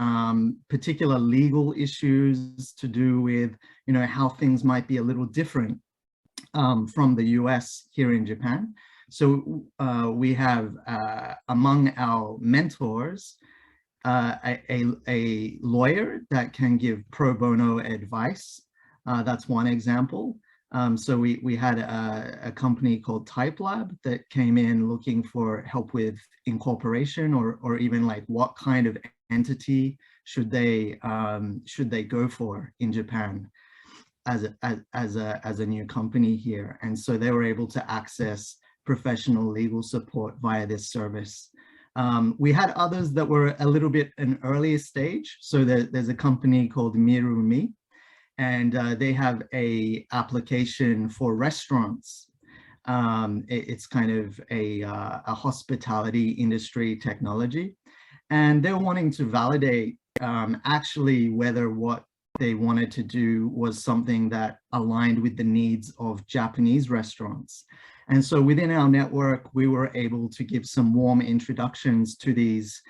particular legal issues to do with, you know, how things might be a little different from the US here in Japan. So we have among our mentors a lawyer that can give pro bono advice. That's one example. So we had a company called Type Lab that came in looking for help with incorporation or even like what kind of entity should they go for in Japan as a new company here. And so they were able to access professional legal support via this service. We had others that were a little bit an earlier stage. So there's a company called Mirumi, and they have a application for restaurants. It's kind of a hospitality industry technology. And they're wanting to validate actually whether what they wanted to do was something that aligned with the needs of Japanese restaurants. And so within our network, we were able to give some warm introductions to these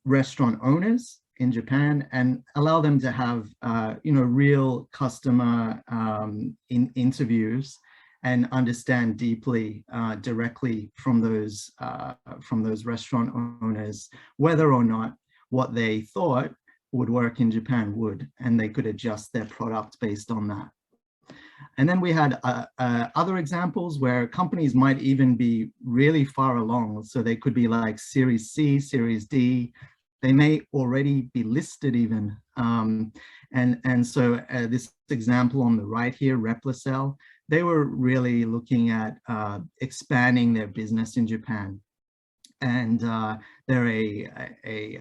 restaurant owners in Japan and allow them to have, you know, real customer interviews and understand deeply, directly from those restaurant owners, whether or not what they thought would work in Japan would, and they could adjust their product based on that. And then we had other examples where companies might even be really far along. So they could be like Series C, Series D. They may already be listed even. And so this example on the right here, Replacel, they were really looking at expanding their business in Japan. And they're a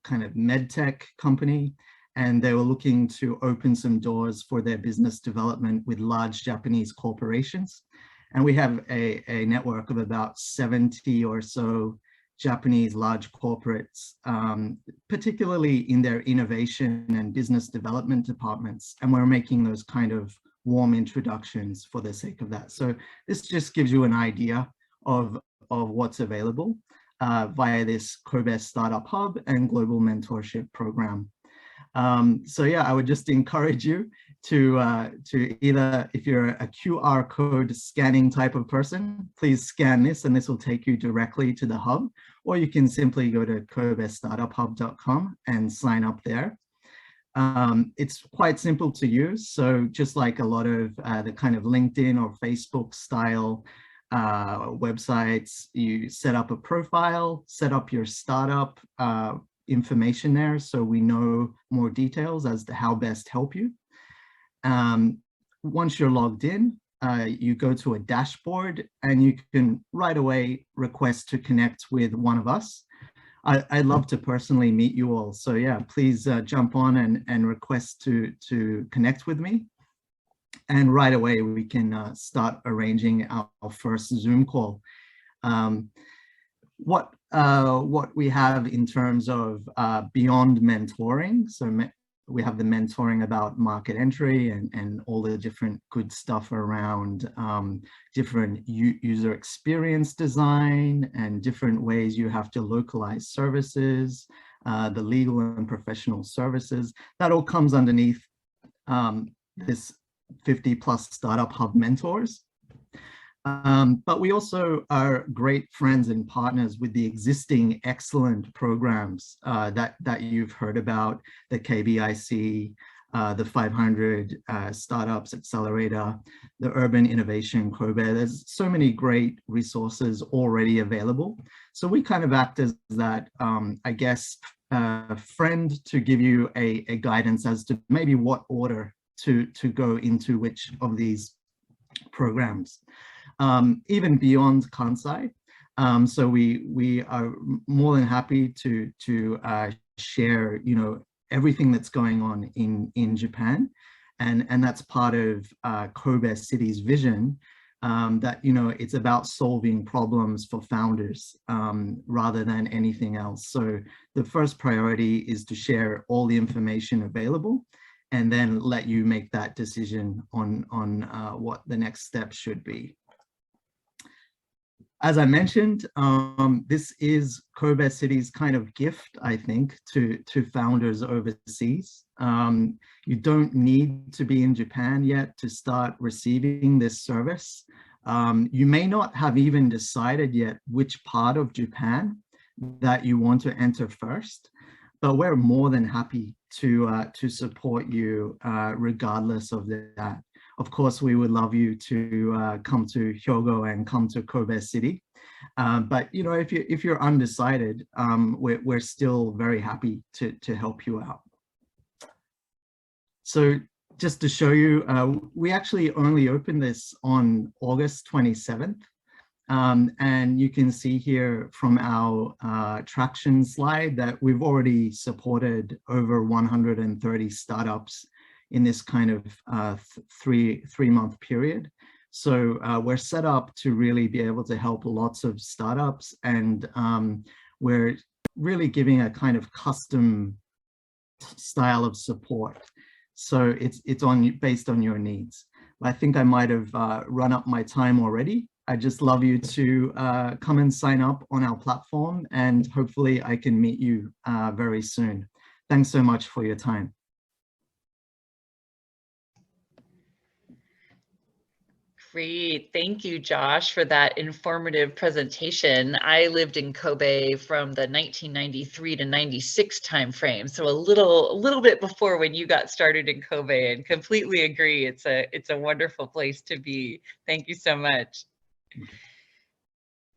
kind of medtech company. And they were looking to open some doors for their business development with large Japanese corporations. And we have a network of about 70 or so Japanese large corporates, particularly in their innovation and business development departments. And we're making those kind of warm introductions for the sake of that. So this just gives you an idea of what's available. via this Kobe Startup Hub and Global Mentorship Program. So yeah, I would just encourage you to either, if you're a QR code scanning type of person, please scan this and this will take you directly to the hub, or you can simply go to kobestartuphub.com and sign up there. It's quite simple to use. So just like a lot of the kind of LinkedIn or Facebook style websites, you set up a profile, set up your startup information there so we know more details as to how best help you. Once you're logged in, you go to a dashboard and you can right away request to connect with one of us. I'd love to personally meet you all. So yeah, please jump on and request to connect with me. And right away we can start arranging our first Zoom call. What we have in terms of beyond mentoring, so we have the mentoring about market entry and all the different good stuff around different user experience design and different ways you have to localize services, the legal and professional services. That all comes underneath this 50+ Startup Hub mentors. But we also are great friends and partners with the existing excellent programs that you've heard about, the KBIC, the 500 Startups Accelerator, the Urban Innovation Kobe. There's so many great resources already available. So we kind of act as that, I guess, friend to give you a guidance as to maybe what order to go into which of these programs. Even beyond Kansai. So we are more than happy to share, everything that's going on in Japan, and that's part of Kobe City's vision. That it's about solving problems for founders rather than anything else. So the first priority is to share all the information available, and then let you make that decision on what the next step should be. As I mentioned, this is Kobe City's kind of gift, I think, to founders overseas. You don't need to be in Japan yet to start receiving this service. You may not have even decided yet which part of Japan that you want to enter first, but we're more than happy to support you regardless of that. Of course, we would love you to come to Hyogo and come to Kobe City. But if you're undecided, we're still very happy to help you out. So just to show you, we actually only opened this on August 27th. And you can see here from our traction slide that we've already supported over 130 startups in this kind of three-month period. So we're set up to really be able to help lots of startups, and we're really giving a kind of custom style of support. So it's based on your needs. I think I might have run up my time already. I'd just love you to come and sign up on our platform, and hopefully I can meet you very soon. Thanks so much for your time. Great. Thank you, Josh, for that informative presentation. I lived in Kobe from the 1993 to 96 timeframe, so a little bit before when you got started in Kobe, and completely agree. It's a wonderful place to be. Thank you so much.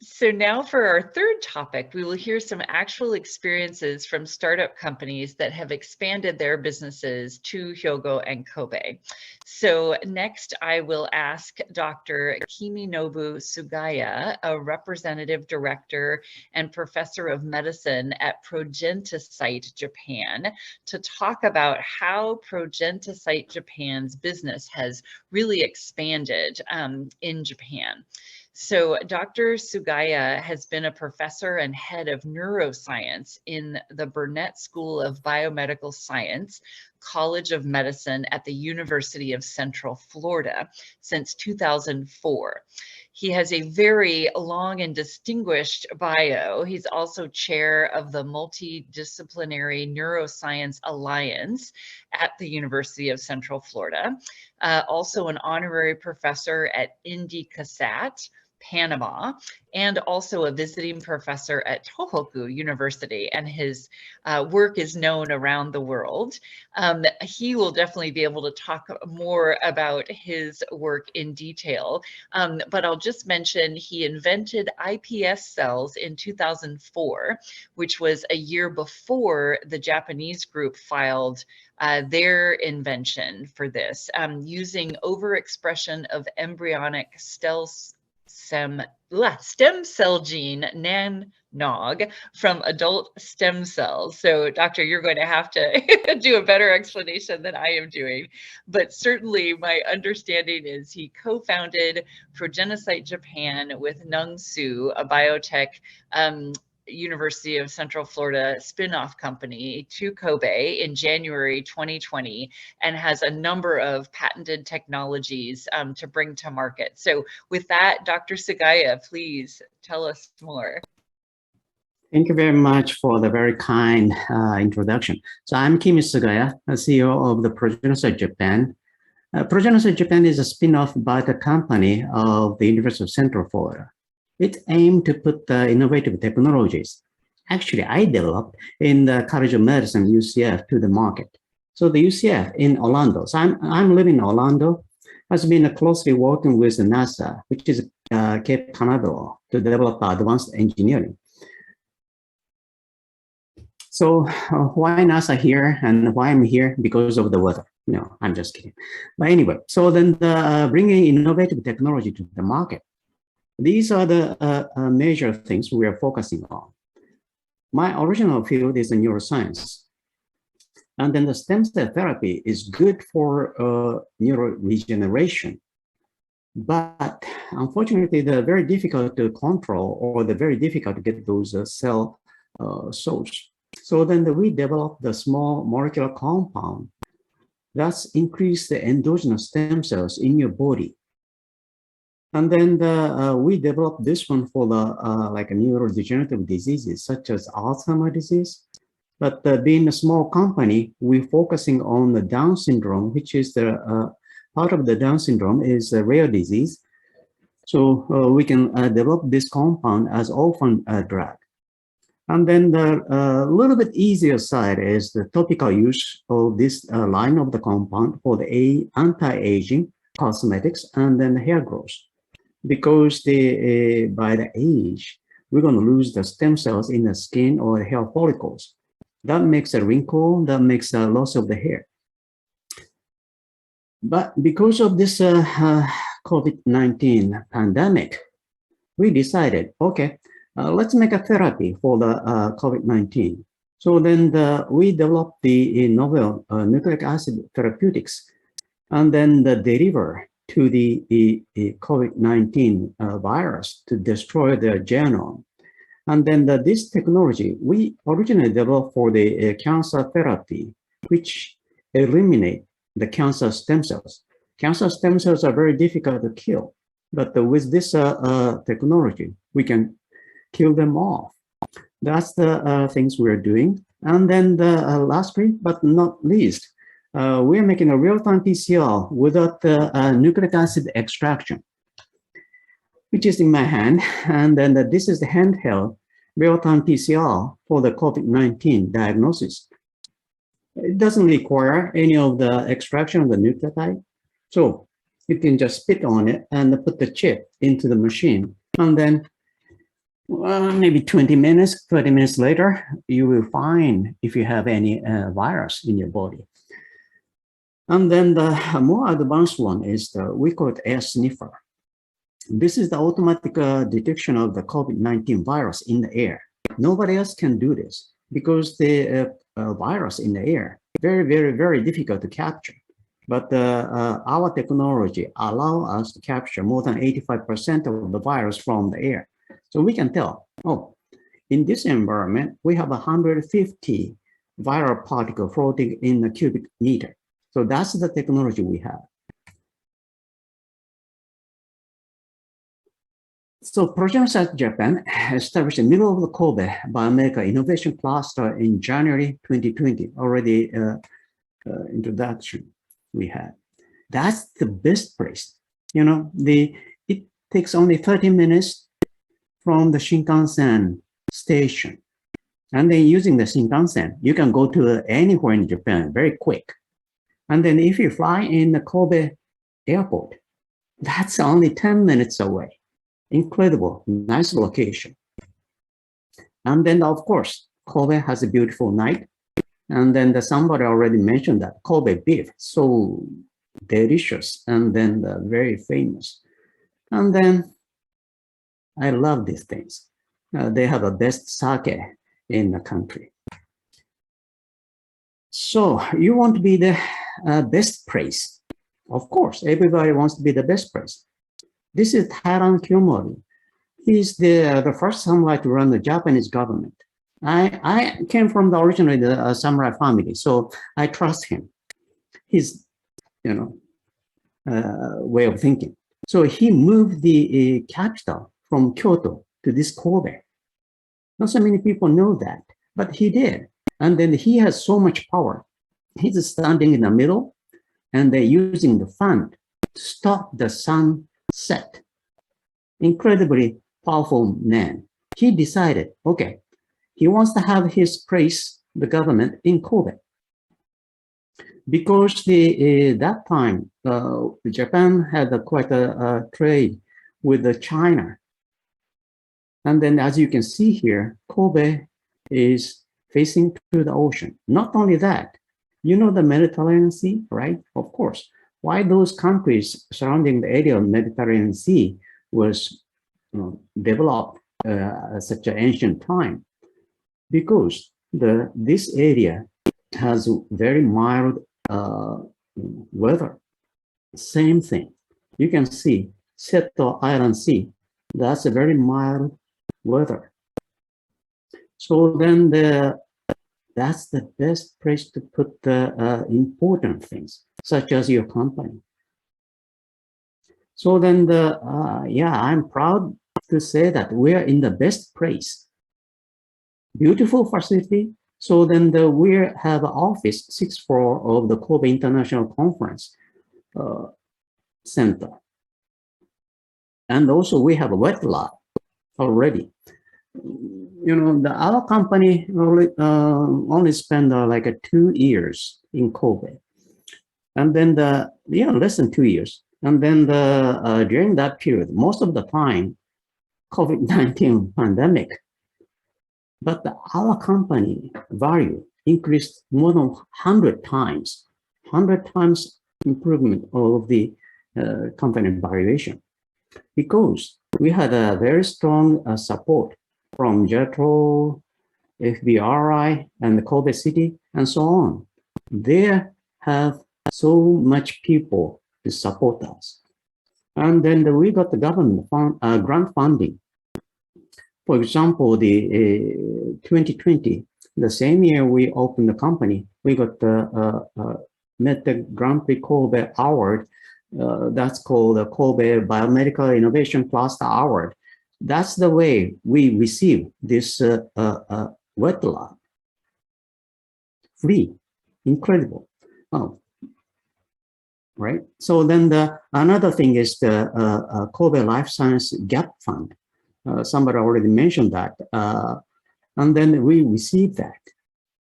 So now for our third topic, we will hear some actual experiences from startup companies that have expanded their businesses to Hyogo and Kobe. So next I will ask Dr. Kiminobu Sugaya, a representative director and professor of medicine at Progentisite Japan, to talk about how Progentisite Japan's business has really expanded in Japan. So Dr. Sugaya has been a professor and head of neuroscience in the Burnett School of Biomedical Science, College of Medicine at the University of Central Florida since 2004. He has a very long and distinguished bio. He's also chair of the Multidisciplinary Neuroscience Alliance at the University of Central Florida, also an honorary professor at Indy CASAT, Panama, and also a visiting professor at Tohoku University, and his work is known around the world. He will definitely be able to talk more about his work in detail, but I'll just mention he invented iPS cells in 2004, which was a year before the Japanese group filed their invention for this, using overexpression of embryonic stem cell gene NANOG from adult stem cells. So doctor, you're going to have to do a better explanation than I am doing, but certainly my understanding is he co-founded Progenocyte Japan with Nung Su, a biotech University of Central Florida spin-off company to Kobe in January 2020, and has a number of patented technologies to bring to market. So with that, Dr. Sugaya, please tell us more. Thank you very much for the very kind introduction. So I'm Kimi Sugaya, CEO of the Progenocyte Japan. Progenocyte Japan is a spin-off biotech company of the University of Central Florida. It aimed to put innovative technologies, actually I developed in the College of Medicine, UCF, to the market. So the UCF in Orlando, so I'm living in Orlando, has been closely working with NASA, which is Cape Canaveral, to develop advanced engineering. So why NASA here and why I'm here? Because of the weather. No, I'm just kidding. But anyway, so then bringing innovative technology to the market. These are the major things we are focusing on. My original field is in neuroscience. And then the stem cell therapy is good for neuroregeneration. But unfortunately, they're very difficult to control, or they're very difficult to get those cell source. So then we developed the small molecular compound that's increase the endogenous stem cells in your body. And then we developed this one for the like neurodegenerative diseases such as Alzheimer's disease. But being a small company, we're focusing on the Down syndrome, which is the part of the Down syndrome is a rare disease. So we can develop this compound as orphan drug. And then the little bit easier side is the topical use of this line of the compound for the anti-aging, cosmetics, and then the hair growth. Because by the age, we're going to lose the stem cells in the skin or the hair follicles. That makes a wrinkle, that makes a loss of the hair. But because of this COVID-19 pandemic, we decided, okay, let's make a therapy for the COVID-19. So then we developed the novel nucleic acid therapeutics, and then deliver to the COVID-19 virus to destroy their genome. And then this technology, we originally developed for the cancer therapy, which eliminate the cancer stem cells. Cancer stem cells are very difficult to kill, but with this technology, we can kill them off. That's the things we're doing. And then lastly, but not least, we're making a real-time PCR without the nucleic acid extraction, which is in my hand. And then this is the handheld real-time PCR for the COVID-19 diagnosis. It doesn't require any of the extraction of the nucleotide. So you can just spit on it and put the chip into the machine. And then maybe 20 minutes, 30 minutes later, you will find if you have any virus in your body. And then the more advanced one is we call it air sniffer. This is the automatic detection of the COVID-19 virus in the air. Nobody else can do this because the virus in the air, very, very, very difficult to capture. But our technology allows us to capture more than 85% of the virus from the air. So we can tell, oh, in this environment, we have 150 viral particles floating in a cubic meter. So that's the technology we have. So Project Research Japan established the middle of the Kobe Biomedical Innovation Cluster in January 2020. Already introduction we had. That's the best place. You know, it takes only 30 minutes from the Shinkansen station. And then using the Shinkansen, you can go to anywhere in Japan very quick. And then if you fly in the Kobe airport, that's only 10 minutes away. Incredible, nice location. And then of course, Kobe has a beautiful night. And then somebody already mentioned that Kobe beef, so delicious and then very famous. And then I love these things. They have a best sake in the country. So you want to be the best place. Of course, everybody wants to be the best place. This is Tairan Kyomori. He's the first samurai to run the Japanese government. I came from originally the samurai family, so I trust him. His, way of thinking. So he moved the capital from Kyoto to this Kobe. Not so many people know that, but he did. And then he has so much power. He's standing in the middle, and they're using the fan to stop the sunset. Incredibly powerful man. He decided, okay, he wants to have his place, the government, in Kobe. Because that time, Japan had quite a trade with China. And then as you can see here, Kobe is facing to the ocean. Not only that, you know the Mediterranean Sea, right? Of course. Why those countries surrounding the area of Mediterranean Sea was developed at such an ancient time? Because this area has very mild weather. Same thing. You can see Seto Island Sea. That's a very mild weather. So then that's the best place to put the important things, such as your company. So then yeah, I'm proud to say that we are in the best place. Beautiful facility. So then we have an office, 6th floor of the Kobe International Conference Center. And also we have a wet lab already. Our company only spent like 2 years in Kobe. And then less than 2 years. And then during that period, most of the time, COVID-19 pandemic, but our company value increased more than 100 times improvement of the company valuation, because we had a very strong support from JETRO, FBRI, and the Kobe City, and so on. They have so much people to support us. And then we got the government grant funding. For example, the 2020, the same year we opened the company, we got the MedTech Grand Prix Kobe Award. That's called the Kobe Biomedical Innovation Cluster Award. That's the way we receive this wet lab. Free, incredible. Oh, right. So then another thing is the Kobe Life Science Gap Fund. Somebody already mentioned that. And then we received that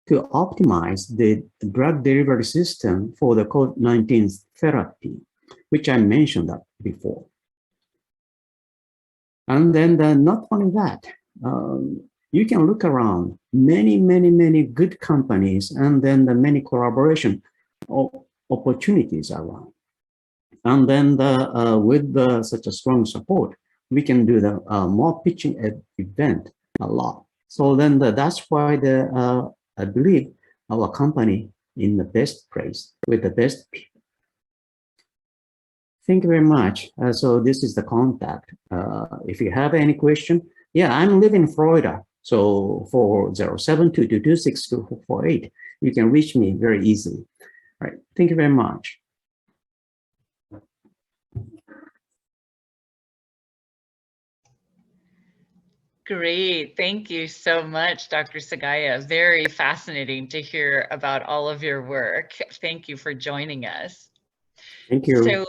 to optimize the drug delivery system for the COVID-19 therapy, which I mentioned that before. And then not only that, you can look around many good companies, and then the many collaboration opportunities around. And then with such a strong support, we can do the more pitching event a lot. So then that's why I believe our company in the best place with the best people. Thank you very much. So this is the contact. If you have any question, yeah, I'm living in Florida. So 407-222-6248, you can reach me very easily. All right, thank you very much. Great. Thank you so much, Dr. Sagaya. Very fascinating to hear about all of your work. Thank you for joining us. Thank you. So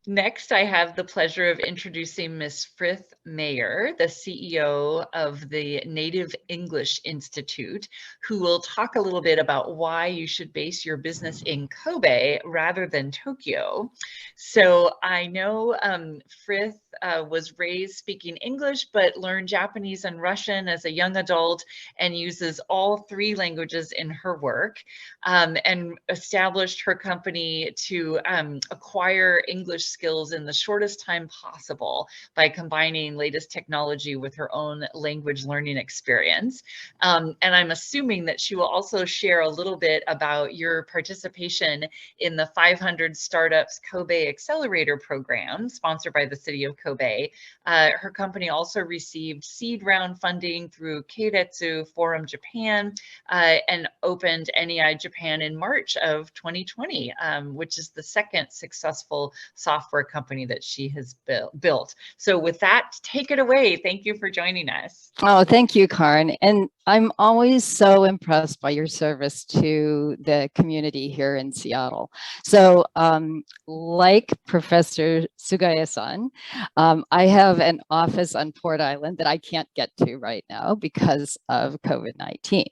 next, I have the pleasure of introducing Ms. Frith Mayer, the CEO of the Native English Institute, who will talk a little bit about why you should base your business in Kobe rather than Tokyo. So I know Frith was raised speaking English, but learned Japanese and Russian as a young adult and uses all 3 languages in her work, and established her company to acquire English skills in the shortest time possible by combining latest technology with her own language learning experience. And I'm assuming that she will also share a little bit about your participation in the 500 Startups Kobe Accelerator Program sponsored by the city of Kobe. Her company also received seed round funding through Keiretsu Forum Japan and opened NEI Japan in March of 2020, which is the second successful software company that she has built. So with that, take it away. Thank you for joining us. Oh, thank you, Karin. And I'm always so impressed by your service to the community here in Seattle. So like Professor Sugaya-san, I have an office on Port Island that I can't get to right now because of COVID-19.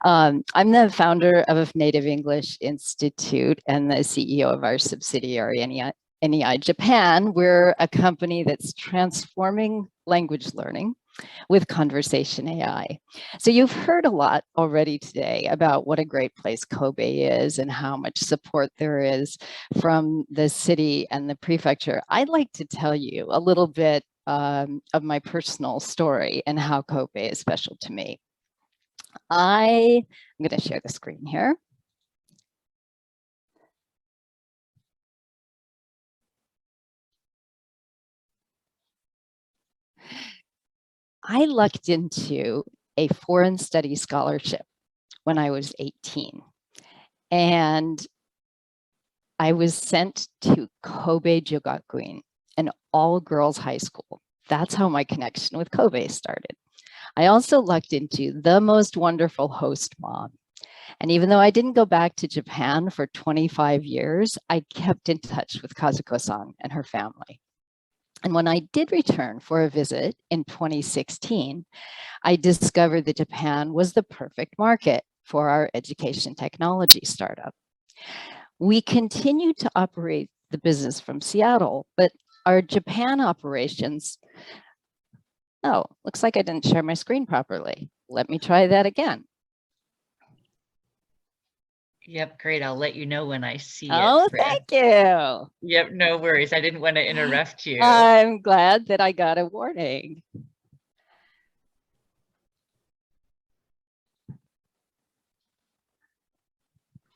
I'm the founder of Native English Institute and the CEO of our subsidiary, NEI Japan. We're a company that's transforming language learning with conversation AI. So you've heard a lot already today about what a great place Kobe is and how much support there is from the city and the prefecture. I'd like to tell you a little bit of my personal story and how Kobe is special to me. I'm going to share the screen here. I lucked into a foreign studies scholarship when I was 18, and I was sent to Kobe Jogakuin, an all-girls high school. That's how my connection with Kobe started. I also lucked into the most wonderful host mom. And even though I didn't go back to Japan for 25 years, I kept in touch with Kazuko-san and her family. And when I did return for a visit in 2016, I discovered that Japan was the perfect market for our education technology startup. We continue to operate the business from Seattle, but our Japan operations, oh, looks like I didn't share my screen properly. Let me try that again. Yep, great. I'll let you know when I see it. Oh, thank you. Yep, no worries. I didn't want to interrupt you. I'm glad that I got a warning.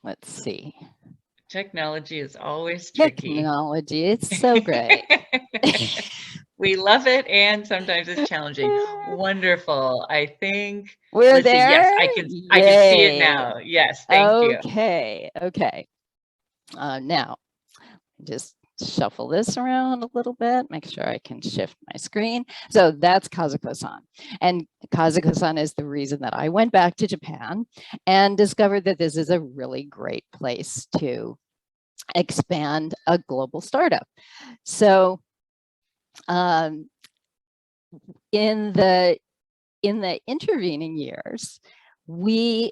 Let's see. Technology is always tricky. Technology, it's so great. We love it, and sometimes it's challenging. Wonderful. I think we're there. Yes, I can see it now. Yes, thank you. Okay. Now, just shuffle this around a little bit, make sure I can shift my screen. So that's Kazuko-san. And Kazuko-san is the reason that I went back to Japan and discovered that this is a really great place to expand a global startup. So in the intervening years, we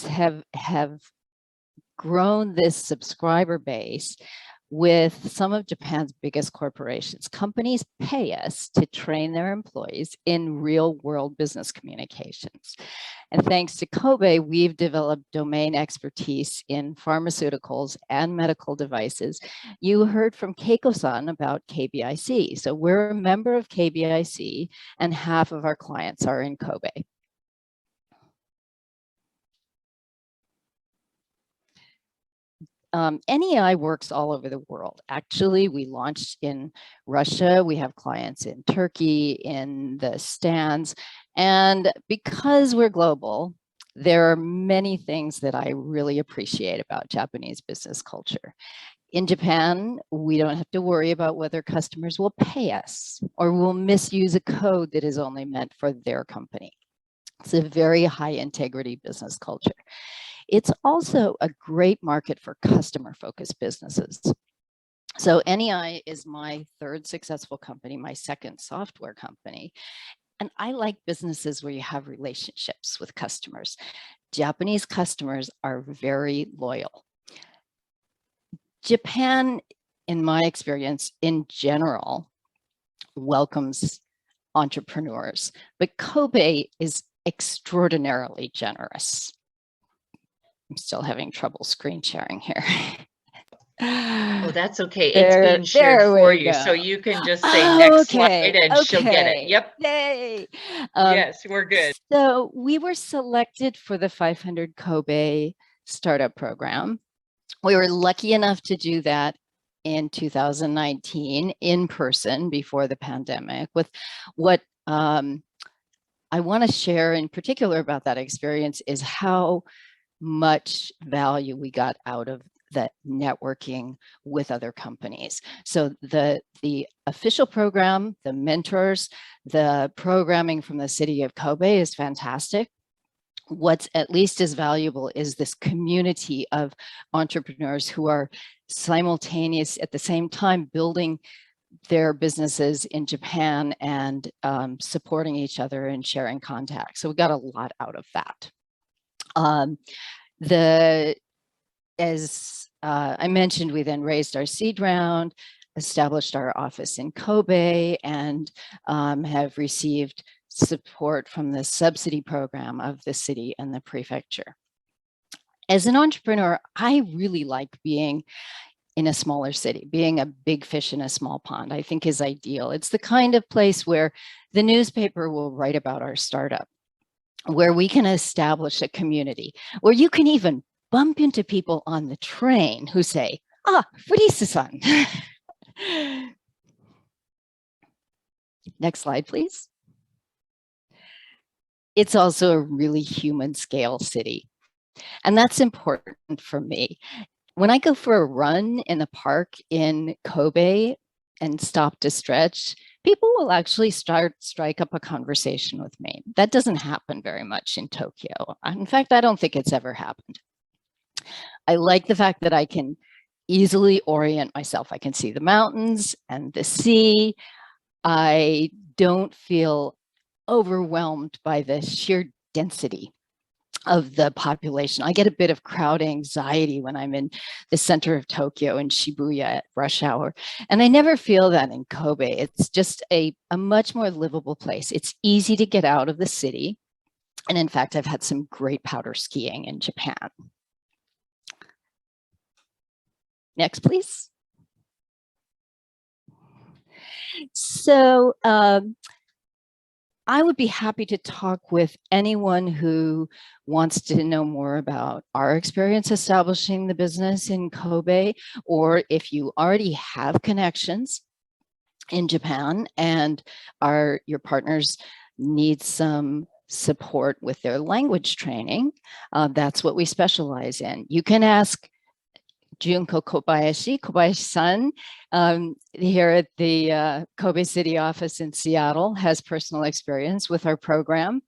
have grown this subscriber base with some of Japan's biggest corporations. Companies pay us to train their employees in real world business communications. And thanks to Kobe, we've developed domain expertise in pharmaceuticals and medical devices. You heard from Keiko-san about KBIC. So we're a member of KBIC and half of our clients are in Kobe. NEI works all over the world. Actually, we launched in Russia. We have clients in Turkey, in the stands. And because we're global, there are many things that I really appreciate about Japanese business culture. In Japan, we don't have to worry about whether customers will pay us or will misuse a code that is only meant for their company. It's a very high integrity business culture. It's also a great market for customer-focused businesses. So NEI is my third successful company, my second software company. And I like businesses where you have relationships with customers. Japanese customers are very loyal. Japan, in my experience, in general, welcomes entrepreneurs, but Kobe is extraordinarily generous. I'm still having trouble screen sharing here. Oh, that's okay. It's being shared for you. So you can just say next slide and she'll get it. Yep. Yay. Yes, we're good. So we were selected for the 500 Kobe startup program. We were lucky enough to do that in 2019 in person before the pandemic. With what I want to share in particular about that experience is how much value we got out of the networking with other companies. So the official program, the mentors, the programming from the city of Kobe is fantastic. What's at least as valuable is this community of entrepreneurs who are simultaneous at the same time building their businesses in Japan and supporting each other and sharing contacts. So we got a lot out of that. As I mentioned, we then raised our seed round, established our office in Kobe, and have received support from the subsidy program of the city and the prefecture. As an entrepreneur, I really like being in a smaller city. Being a big fish in a small pond, I think, is ideal. It's the kind of place where the newspaper will write about our startup, where we can establish a community, where you can even bump into people on the train who say, "Ah, Furisa-san." Next slide, please. It's also a really human scale city. And that's important for me. When I go for a run in the park in Kobe and stop to stretch, people will actually strike up a conversation with me. That doesn't happen very much in Tokyo. In fact, I don't think it's ever happened. I like the fact that I can easily orient myself. I can see the mountains and the sea. I don't feel overwhelmed by the sheer density of the population. I get a bit of crowd anxiety when I'm in the center of Tokyo in Shibuya at rush hour. And I never feel that in Kobe. It's just a much more livable place. It's easy to get out of the city. And in fact, I've had some great powder skiing in Japan. Next, please. So I would be happy to talk with anyone who wants to know more about our experience establishing the business in Kobe, or if you already have connections in Japan and your partners need some support with their language training, that's what we specialize in. You can ask Junko Kobayashi-san, here at the Kobe City office in Seattle, has personal experience with our program.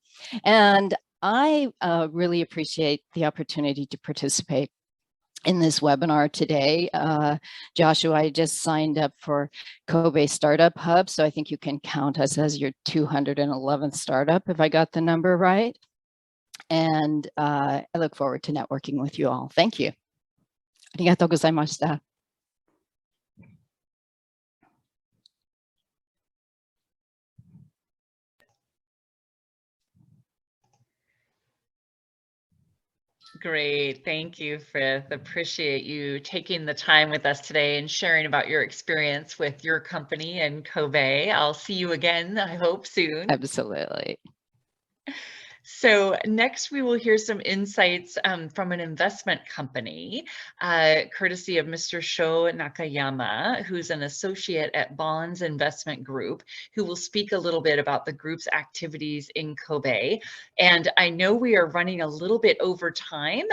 And I really appreciate the opportunity to participate in this webinar today. Joshua, I just signed up for Kobe Startup Hub, so I think you can count us as your 211th startup, if I got the number right. And I look forward to networking with you all. Thank you. ありがとうございました。Great. Thank you, Frith. Appreciate you taking the time with us today and sharing about your experience with your company in Kobe. I'll see you again, I hope, soon. Absolutely. So next we will hear some insights from an investment company, courtesy of Mr. Sho Nakayama, who's an associate at Bonds Investment Group, who will speak a little bit about the group's activities in Kobe. And I know we are running a little bit over time.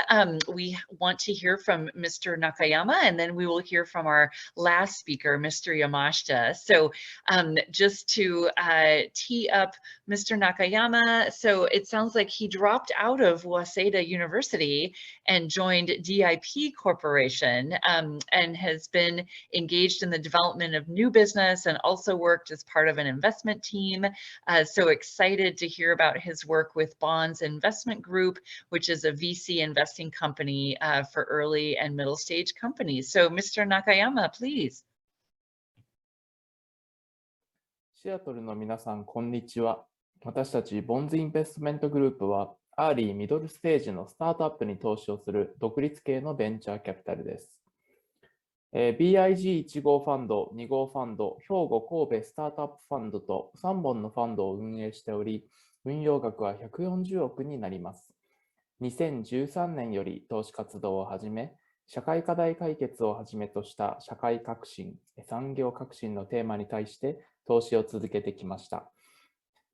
We want to hear from Mr. Nakayama, and then we will hear from our last speaker, Mr. Yamashita. So just to tee up Mr. Nakayama, so it sounds like he dropped out of Waseda University and joined DIP Corporation and has been engaged in the development of new business and also worked as part of an investment team. So excited to hear about his work with Bonds Investment Group, which is a VC investing company for early and middle stage companies. So Mr. Nakayama, please. シアトルの皆さん、こんにちは。私たちボンズインベストメントグループは、アーリー・ミドルステージのスタートアップに投資をする独立系のベンチャーキャピタルです。BIG1 号ファンド、2号ファンド、兵庫神戸スタートアップファンドと3本のファンドを運営しており、運用額は140億になります。2013年より投資活動を始め、社会課題解決をはじめとした社会革新、産業革新のテーマに対して投資を続けてきました。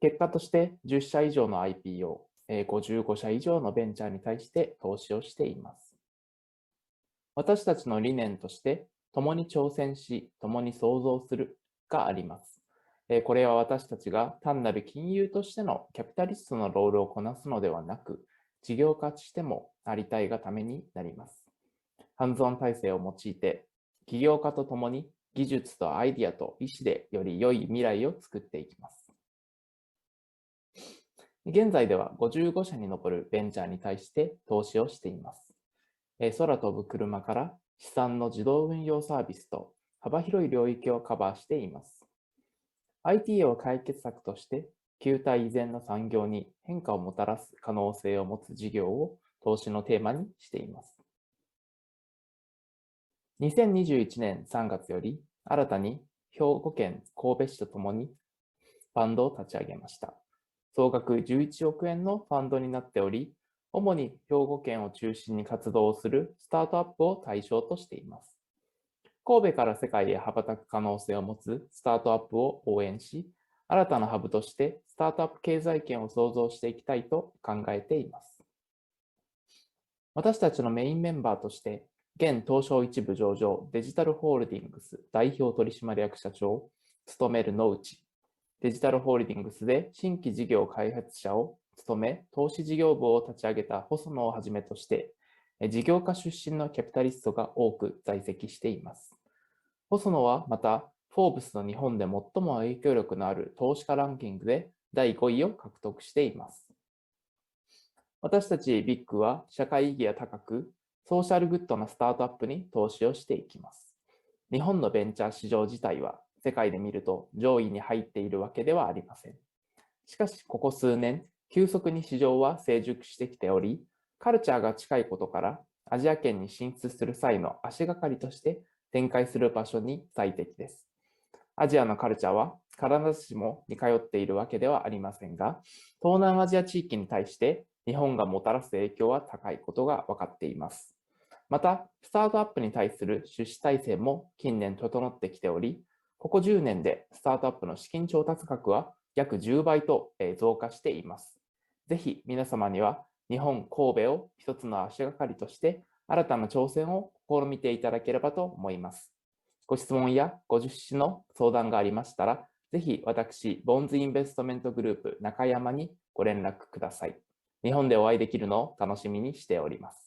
結果として10社以上の IPO、55社以上のベンチャーに対して投資をしています。私たちの理念として、共に挑戦し、共に創造するがあります。これは私たちが単なる金融としてのキャピタリストのロールをこなすのではなく、事業家としてもありたいがためになります。ハンズオン体制を用いて、起業家と共に技術とアイディアと意思でより良い未来を作っていきます。現在では55社に上るベンチャーに対して投資をしています。空飛ぶ車から資産の自動運用サービスと幅広い領域をカバーしています。IT を解決策として旧態依然の産業に変化をもたらす可能性を持つ事業を投資のテーマにしています。2021年3月より新たに兵庫県神戸市とともにファンドを立ち上げました。総額11億円のファンドになっており、主に兵庫県を中心に活動するスタートアップを対象としています。神戸から世界へ羽ばたく可能性を持つスタートアップを応援し、新たなハブとしてスタートアップ経済圏を創造していきたいと考えています。私たちのメインメンバーとして、現東証一部上場デジタルホールディングス代表取締役社長を務める野内、デジタルホールディングスで新規事業開発者を務め、投資事業部を立ち上げた細野をはじめとして、事業家出身のキャピタリストが多く在籍しています。細野はまた、フォーブスの日本で最も影響力のある投資家ランキングで第5位を獲得しています。私たちビッグは社会意義が高く、ソーシャルグッドなスタートアップに投資をしていきます。日本のベンチャー市場自体は世界で見ると上位に入っているわけではありません。しかし、ここ数年、急速に市場は成熟してきており、カルチャーが近いことからアジア圏に進出する際の足がかりとして展開する場所に最適です。アジアのカルチャーは必ずしも似通っているわけではありませんが、東南アジア地域に対して日本がもたらす影響は高いことが分かっています。また、スタートアップに対する出資体制も近年整ってきており、ここ10年でスタートアップの資金調達額は約10倍と増加しています。ぜひ皆様には日本神戸を一つの足がかりとして新たな挑戦を試みていただければと思います。ご質問やご実施の相談がありましたら、ぜひ私、ボンズインベストメントグループ中山にご連絡ください。日本でお会いできるのを楽しみにしております。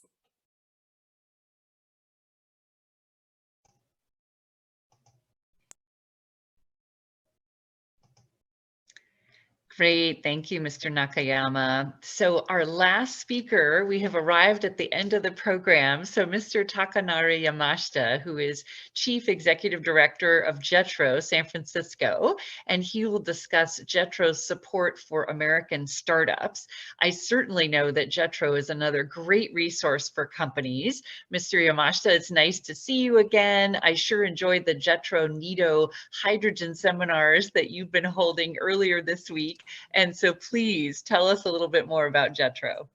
Great, thank you, Mr. Nakayama. So our last speaker, we have arrived at the end of the program. So Mr. Takanari Yamashita, who is Chief Executive Director of JETRO San Francisco, and he will discuss JETRO's support for American startups. I certainly know that JETRO is another great resource for companies. Mr. Yamashita, it's nice to see you again. I sure enjoyed the JETRO NITO hydrogen seminars that you've been holding earlier this week. And so please tell us a little bit more about JETRO.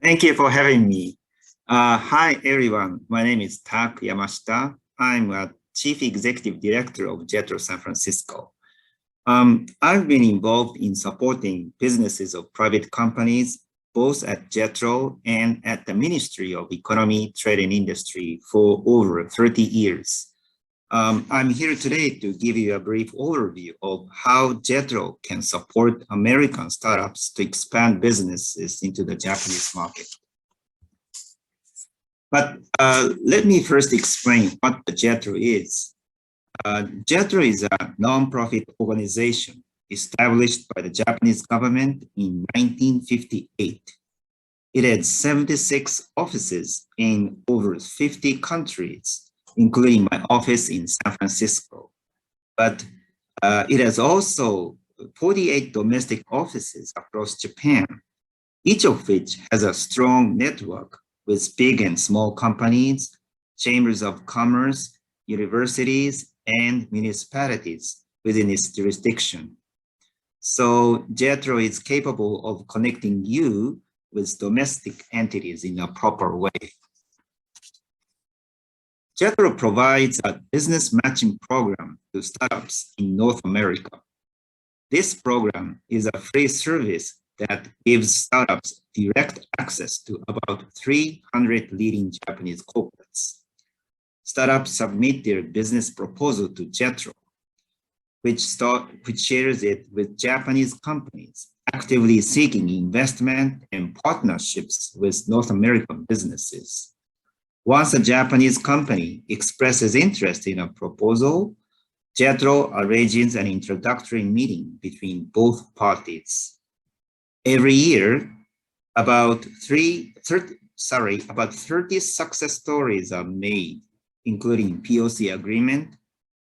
Thank you for having me. Hi, everyone. My name is Tak Yamashita. I'm a Chief Executive Director of JETRO San Francisco. I've been involved in supporting businesses of private companies, both at JETRO and at the Ministry of Economy, Trade and Industry for over 30 years. I'm here today to give you a brief overview of how JETRO can support American startups to expand businesses into the Japanese market. But let me first explain what the JETRO is. JETRO is a nonprofit organization established by the Japanese government in 1958. It has 76 offices in over 50 countries, including my office in San Francisco. But it has also 48 domestic offices across Japan, each of which has a strong network with big and small companies, chambers of commerce, universities, and municipalities within its jurisdiction. So JETRO is capable of connecting you with domestic entities in a proper way. JETRO provides a business matching program to startups in North America. This program is a free service that gives startups direct access to about 300 leading Japanese corporates. Startups submit their business proposal to JETRO, which shares it with Japanese companies actively seeking investment and partnerships with North American businesses. Once a Japanese company expresses interest in a proposal, JETRO arranges an introductory meeting between both parties. Every year, about 30 success stories are made, including POC agreement,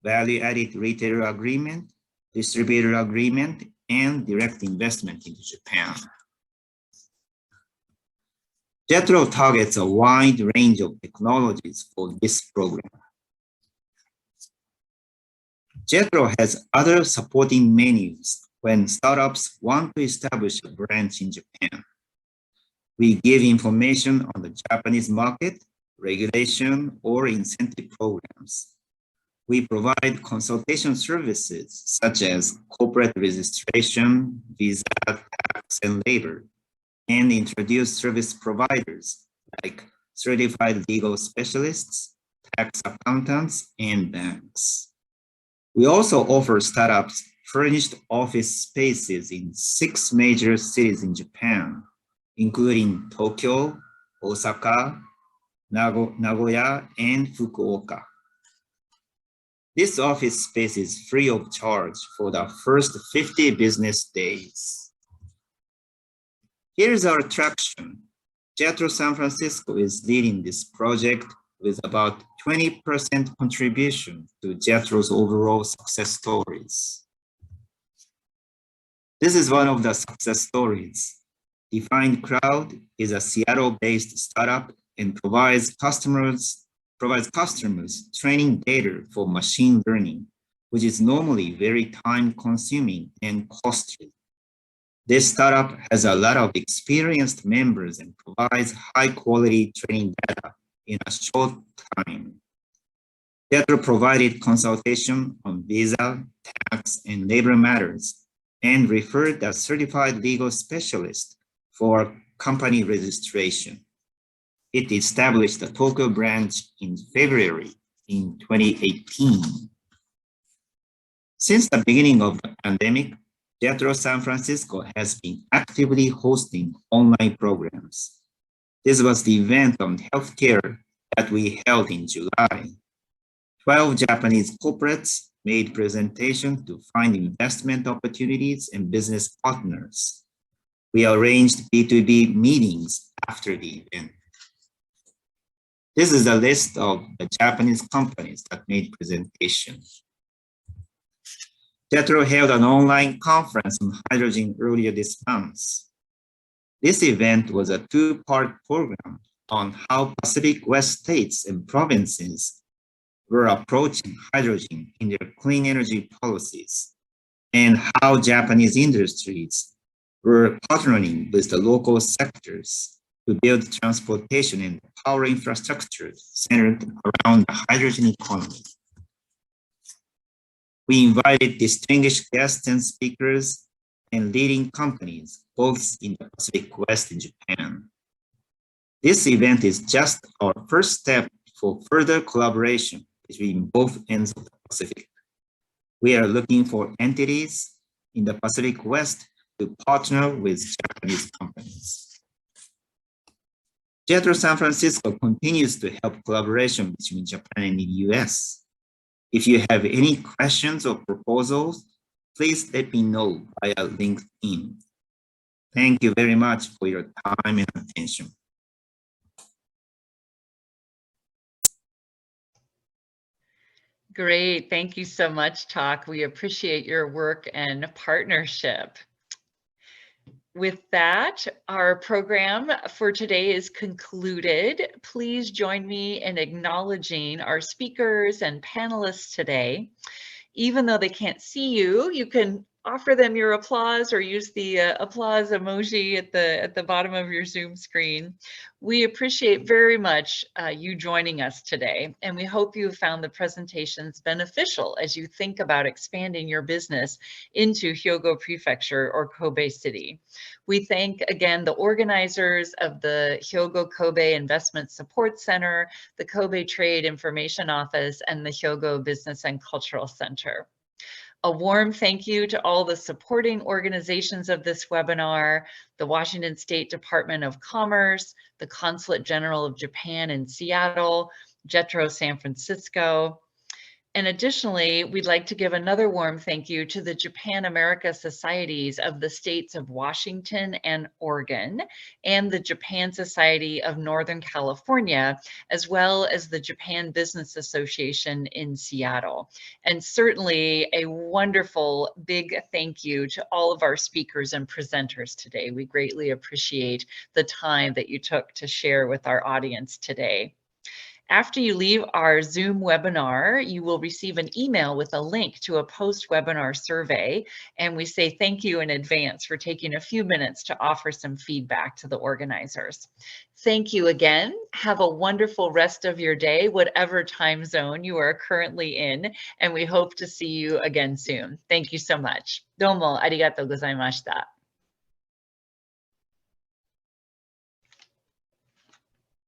value-added retailer agreement, distributor agreement, and direct investment into Japan. JETRO targets a wide range of technologies for this program. JETRO has other supporting menus when startups want to establish a branch in Japan. We give information on the Japanese market, regulation, or incentive programs. We provide consultation services such as corporate registration, visa, tax, and labor, and introduce service providers like certified legal specialists, tax accountants, and banks. We also offer startups furnished office spaces in 6 major cities in Japan, including Tokyo, Osaka, Nagoya, and Fukuoka. This office space is free of charge for the first 50 business days. Here's our traction. JETRO San Francisco is leading this project with about 20% contribution to JETRO's overall success stories. This is one of the success stories. Defined Crowd is a Seattle-based startup and provides customers training data for machine learning, which is normally very time-consuming and costly. This startup has a lot of experienced members and provides high-quality training data in a short time. JETRO provided consultation on visa, tax, and labor matters, and referred a certified legal specialist for company registration. It established a Tokyo branch in February in 2018. Since the beginning of the pandemic, JETRO San Francisco has been actively hosting online programs. This was the event on healthcare that we held in July. 12 Japanese corporates made presentations to find investment opportunities and business partners. We arranged B2B meetings after the event. This is a list of the Japanese companies that made presentations. JETRO held an online conference on hydrogen earlier this month. This event was a 2-part program on how Pacific West states and provinces were approaching hydrogen in their clean energy policies, and how Japanese industries were partnering with the local sectors to build transportation and power infrastructure centered around the hydrogen economy. We invited distinguished guests and speakers and leading companies, both in the Pacific West and Japan. This event is just our first step for further collaboration between both ends of the Pacific. We are looking for entities in the Pacific West to partner with Japanese companies. JETRO San Francisco continues to help collaboration between Japan and the US. If you have any questions or proposals, please let me know via LinkedIn. Thank you very much for your time and attention. Great. Thank you so much, Tak. We appreciate your work and partnership. With that, our program for today is concluded. Please join me in acknowledging our speakers and panelists today. Even though they can't see you, you can offer them your applause or use the applause emoji at the bottom of your Zoom screen. We appreciate very much you joining us today, and we hope you found the presentations beneficial as you think about expanding your business into Hyogo Prefecture or Kobe City. We thank again the organizers of the Hyogo-Kobe Investment Support Center, the Kobe Trade Information Office, and the Hyogo Business and Cultural Center. A warm thank you to all the supporting organizations of this webinar, the Washington State Department of Commerce, the Consulate General of Japan in Seattle, JETRO San Francisco. And additionally, we'd like to give another warm thank you to the Japan America Societies of the states of Washington and Oregon, and the Japan Society of Northern California, as well as the Japan Business Association in Seattle. And certainly a wonderful big thank you to all of our speakers and presenters today. We greatly appreciate the time that you took to share with our audience today. After you leave our Zoom webinar, you will receive an email with a link to a post-webinar survey, and we say thank you in advance for taking a few minutes to offer some feedback to the organizers. Thank you again. Have a wonderful rest of your day, whatever time zone you are currently in, and we hope to see you again soon. Thank you so much. Domo arigatou gozaimashita.